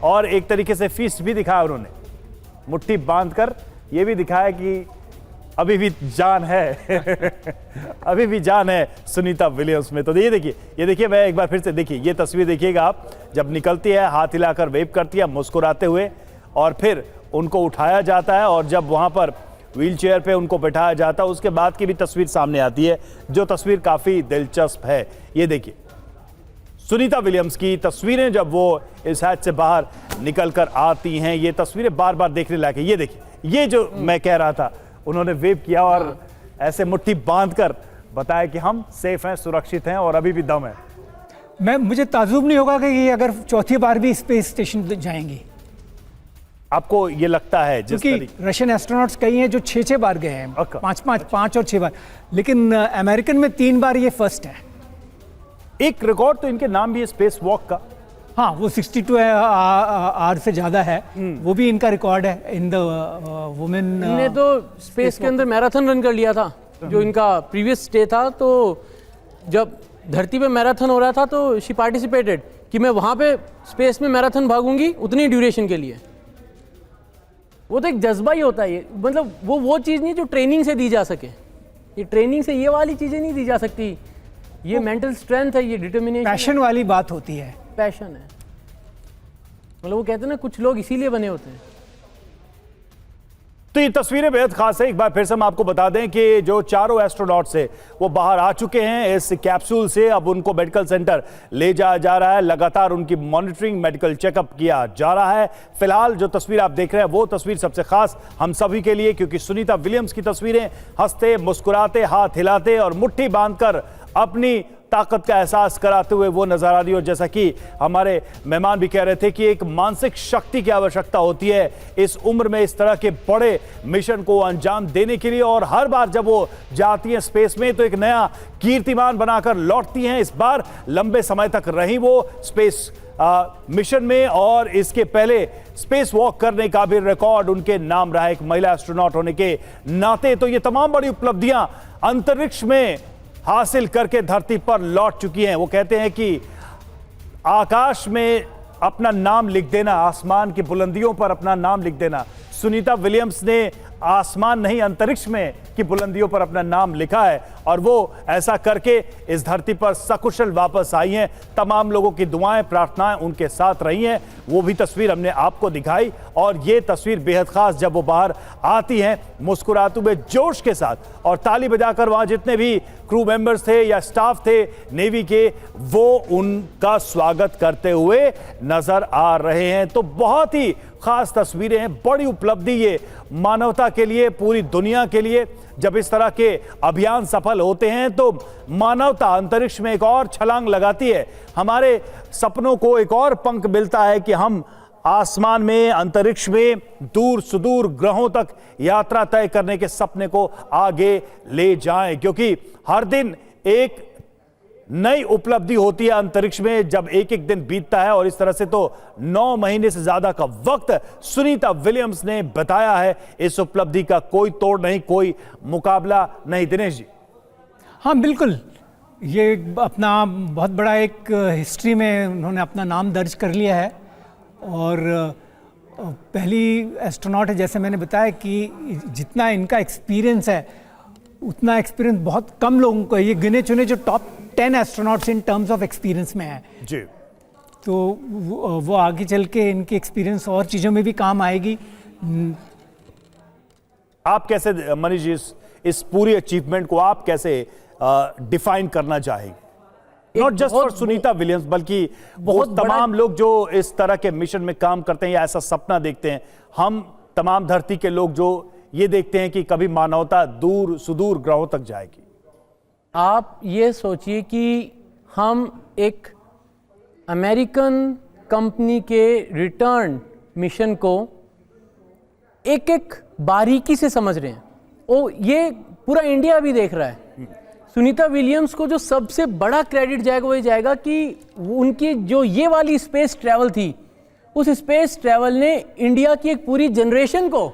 और एक तरीके से फीस्ट भी दिखाया उन्होंने, मुट्ठी बांधकर ये भी दिखाया कि अभी भी जान है अभी भी जान है सुनीता विलियम्स में। तो ये देखिए मैं एक बार फिर से देखिए ये तस्वीर देखिएगा आप, जब निकलती है हाथ हिलाकर वेव करती है मुस्कुराते हुए, और फिर उनको उठाया जाता है और जब वहां पर व्हील चेयर पे उनको बैठाया जाता है उसके बाद की भी तस्वीर सामने आती है, जो तस्वीर काफी दिलचस्प है। ये देखिए सुनीता विलियम्स की तस्वीरें जब वो इस हैच से बाहर निकल कर आती हैं, ये तस्वीरें बार बार देखने लायक है। ये देखिए, ये जो मैं कह रहा था, उन्होंने वेव किया और ऐसे मुट्ठी बांधकर बताया कि हम सेफ हैं, सुरक्षित हैं और अभी भी दम है। मुझे ताज्जुब नहीं होगा कि ये अगर चौथी बार भी स्पेस स्टेशन जाएंगे। आपको ये लगता है? क्योंकि रशियन एस्ट्रोनॉट्स कई हैं जो 6 बार गए हैं, 5 और 6 बार, लेकिन अमेरिकन में 3 बार ये फर्स्ट है। एक रिकॉर्ड तो इनके नाम भी है स्पेस वॉक का। हाँ, वो 62 आवर से ज्यादा है, वो भी इनका रिकॉर्ड है इन द वुमेन। इन्होंने तो स्पेस के अंदर मैराथन रन कर लिया था, जो इनका प्रीवियस स्टे था। तो जब धरती पे मैराथन हो रहा था तो शी पार्टिसिपेटेड कि मैं वहां पे स्पेस में मैराथन भागूंगी उतनी ड्यूरेशन के लिए। वो तो एक जज्बा ही होता है, ये मतलब वो चीज़ नहीं जो ट्रेनिंग से दी जा सके। ये ट्रेनिंग से ये वाली चीज़ें नहीं दी जा सकती, ये मेंटल स्ट्रेंथ है, ये डिटर्मिनेशन, पैशन वाली बात होती है। पैशन है, मतलब वो कहते हैं ना कुछ लोग इसीलिए बने होते हैं। तो ये तस्वीरें बेहद खास है। एक बार फिर से हम आपको बता दें कि जो चारों एस्ट्रोनॉट्स है वो बाहर आ चुके हैं इस कैप्सूल से। अब उनको मेडिकल सेंटर ले जाया जा रहा है, लगातार उनकी मॉनिटरिंग, मेडिकल चेकअप किया जा रहा है। फिलहाल जो तस्वीर आप देख रहे हैं वो तस्वीर सबसे खास हम सभी के लिए, क्योंकि सुनीता विलियम्स की तस्वीरें हंसते मुस्कुराते, हाथ हिलाते और मुट्ठी बांधकर अपनी ताकत का एहसास कराते हुए वो नजर आ रही है। और जैसा कि हमारे मेहमान भी कह रहे थे कि एक मानसिक शक्ति की आवश्यकता होती है इस उम्र में इस तरह के बड़े मिशन को अंजाम देने के लिए, और हर बार जब वो जाती हैं स्पेस में तो एक नया कीर्तिमान बनाकर लौटती हैं। इस बार लंबे समय तक रही वो स्पेस मिशन में, और इसके पहले स्पेस वॉक करने का भी रिकॉर्ड उनके नाम रहा एक महिला एस्ट्रोनॉट होने के नाते। तो ये तमाम बड़ी उपलब्धियां अंतरिक्ष में हासिल करके धरती पर लौट चुकी हैं। वो कहते हैं कि आकाश में अपना नाम लिख देना, आसमान की बुलंदियों पर अपना नाम लिख देना, सुनीता विलियम्स ने आसमान नहीं अंतरिक्ष में की बुलंदियों पर अपना नाम लिखा है, और वो ऐसा करके इस धरती पर सकुशल वापस आई हैं। तमाम लोगों की दुआएं, प्रार्थनाएं उनके साथ रही हैं। वो भी तस्वीर हमने आपको दिखाई, और ये तस्वीर बेहद खास जब वो बाहर आती हैं मुस्कुराते हुए जोश के साथ, और ताली बजाकर वहां जितने भी क्रू मेंबर्स थे या स्टाफ थे नेवी के, वो उनका स्वागत करते हुए नजर आ रहे हैं। तो बहुत ही खास तस्वीरें हैं, बड़ी उपलब्धि ये मानवता के लिए, पूरी दुनिया के लिए। जब इस तरह के अभियान सफल होते हैं तो मानवता अंतरिक्ष में एक और छलांग लगाती है, हमारे सपनों को एक और पंख मिलता है कि हम आसमान में, अंतरिक्ष में, दूर सुदूर ग्रहों तक यात्रा तय करने के सपने को आगे ले जाएं। क्योंकि हर दिन एक नई उपलब्धि होती है अंतरिक्ष में जब एक एक दिन बीतता है, और इस तरह से तो 9 महीने से ज्यादा का वक्त सुनीता विलियम्स ने बताया है। इस उपलब्धि का कोई तोड़ नहीं, कोई मुकाबला नहीं। दिनेश जी। हाँ बिल्कुल, ये अपना बहुत बड़ा एक हिस्ट्री में उन्होंने अपना नाम दर्ज कर लिया है, और पहली एस्ट्रोनॉट है, जैसे मैंने बताया कि जितना इनका एक्सपीरियंस है उतना एक्सपीरियंस बहुत कम लोगों को है। ये गिने चुने जो top 10 astronauts in terms of experience में है जी। तो वो आगे चल के इनकी एक्सपीरियंस और चीज़ों में भी काम आएगी। आप कैसे मनीष जी इस पूरी अचीवमेंट को आप कैसे डिफाइन करना चाहेंगे? Not just for Sunita Williams बल्कि बहुत तमाम लोग जो इस तरह के मिशन में काम करते हैं या ऐसा सपना देखते हैं, हम तमाम धरती के लोग जो ये देखते हैं कि कभी मानवता दूर सुदूर ग्रहों तक जाएगी। आप ये सोचिए कि हम एक अमेरिकन कंपनी के रिटर्न मिशन को एक एक बारीकी से समझ रहे हैं। ये पूरा इंडिया भी देख रहा है। सुनीता विलियम्स को जो सबसे बड़ा क्रेडिट जाएगा वो ये जाएगा कि उनकी जो ये वाली स्पेस ट्रैवल थी, उस स्पेस ट्रैवल ने इंडिया की एक पूरी जनरेशन को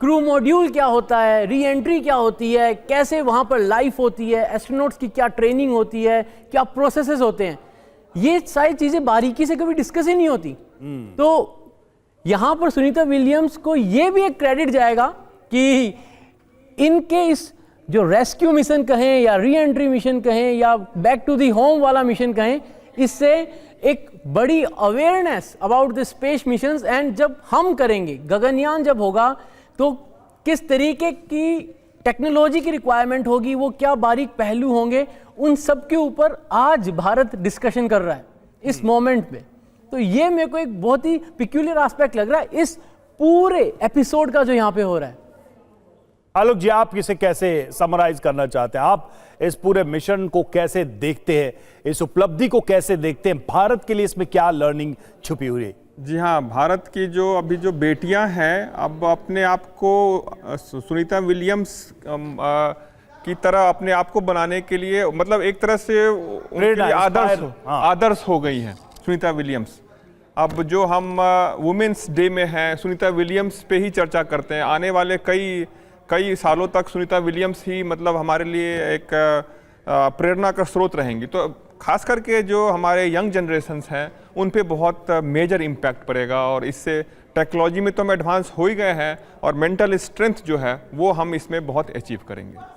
क्रू मॉड्यूल क्या होता है, री एंट्री क्या होती है, कैसे वहाँ पर लाइफ होती है, एस्ट्रोनॉट्स की क्या ट्रेनिंग होती है, क्या प्रोसेसेस होते हैं, ये सारी चीज़ें बारीकी से कभी डिस्कस ही नहीं होती। तो यहाँ पर सुनीता विलियम्स को ये भी एक क्रेडिट जाएगा कि इनके इस जो रेस्क्यू मिशन कहें या री एंट्री मिशन कहें या बैक टू दी होम वाला मिशन कहें, इससे एक बड़ी awareness about the space missions. And जब हम करेंगे, गगनयान जब होगा, तो किस तरीके की टेक्नोलॉजी की रिक्वायरमेंट होगी, वो क्या बारीक पहलू होंगे, उन सब के ऊपर आज भारत डिस्कशन कर रहा है इस मोमेंट पे। तो ये मेरे को एक बहुत ही पिक्यूलियर एस्पेक्ट लग रहा है इस पूरे एपिसोड का जो यहाँ पे हो रहा है। आलोक जी, आप इसे कैसे समराइज करना चाहते हैं? आप इस पूरे मिशन को कैसे देखते हैं, इस उपलब्धि को कैसे देखते हैं? भारत के लिए इसमें क्या लर्निंग छुपी हुई है? जी हाँ, भारत की जो अभी जो बेटियां हैं, अब अपने आप को सुनीता विलियम्स की तरह अपने आप को बनाने के लिए, मतलब एक तरह से उनके लिए आदर्श हो गई हैं सुनीता विलियम्स। अब जो हम वुमेन्स डे में हैं, सुनीता विलियम्स पे ही चर्चा करते हैं। आने वाले कई सालों तक सुनीता विलियम्स ही मतलब हमारे लिए एक प्रेरणा का स्रोत रहेंगी। तो खास करके जो हमारे यंग जनरेशन्स हैं, उन पे बहुत मेजर इम्पैक्ट पड़ेगा। और इससे टेक्नोलॉजी में तो हम एडवांस हो ही गए हैं, और मेंटल स्ट्रेंथ जो है वो हम इसमें बहुत अचीव करेंगे।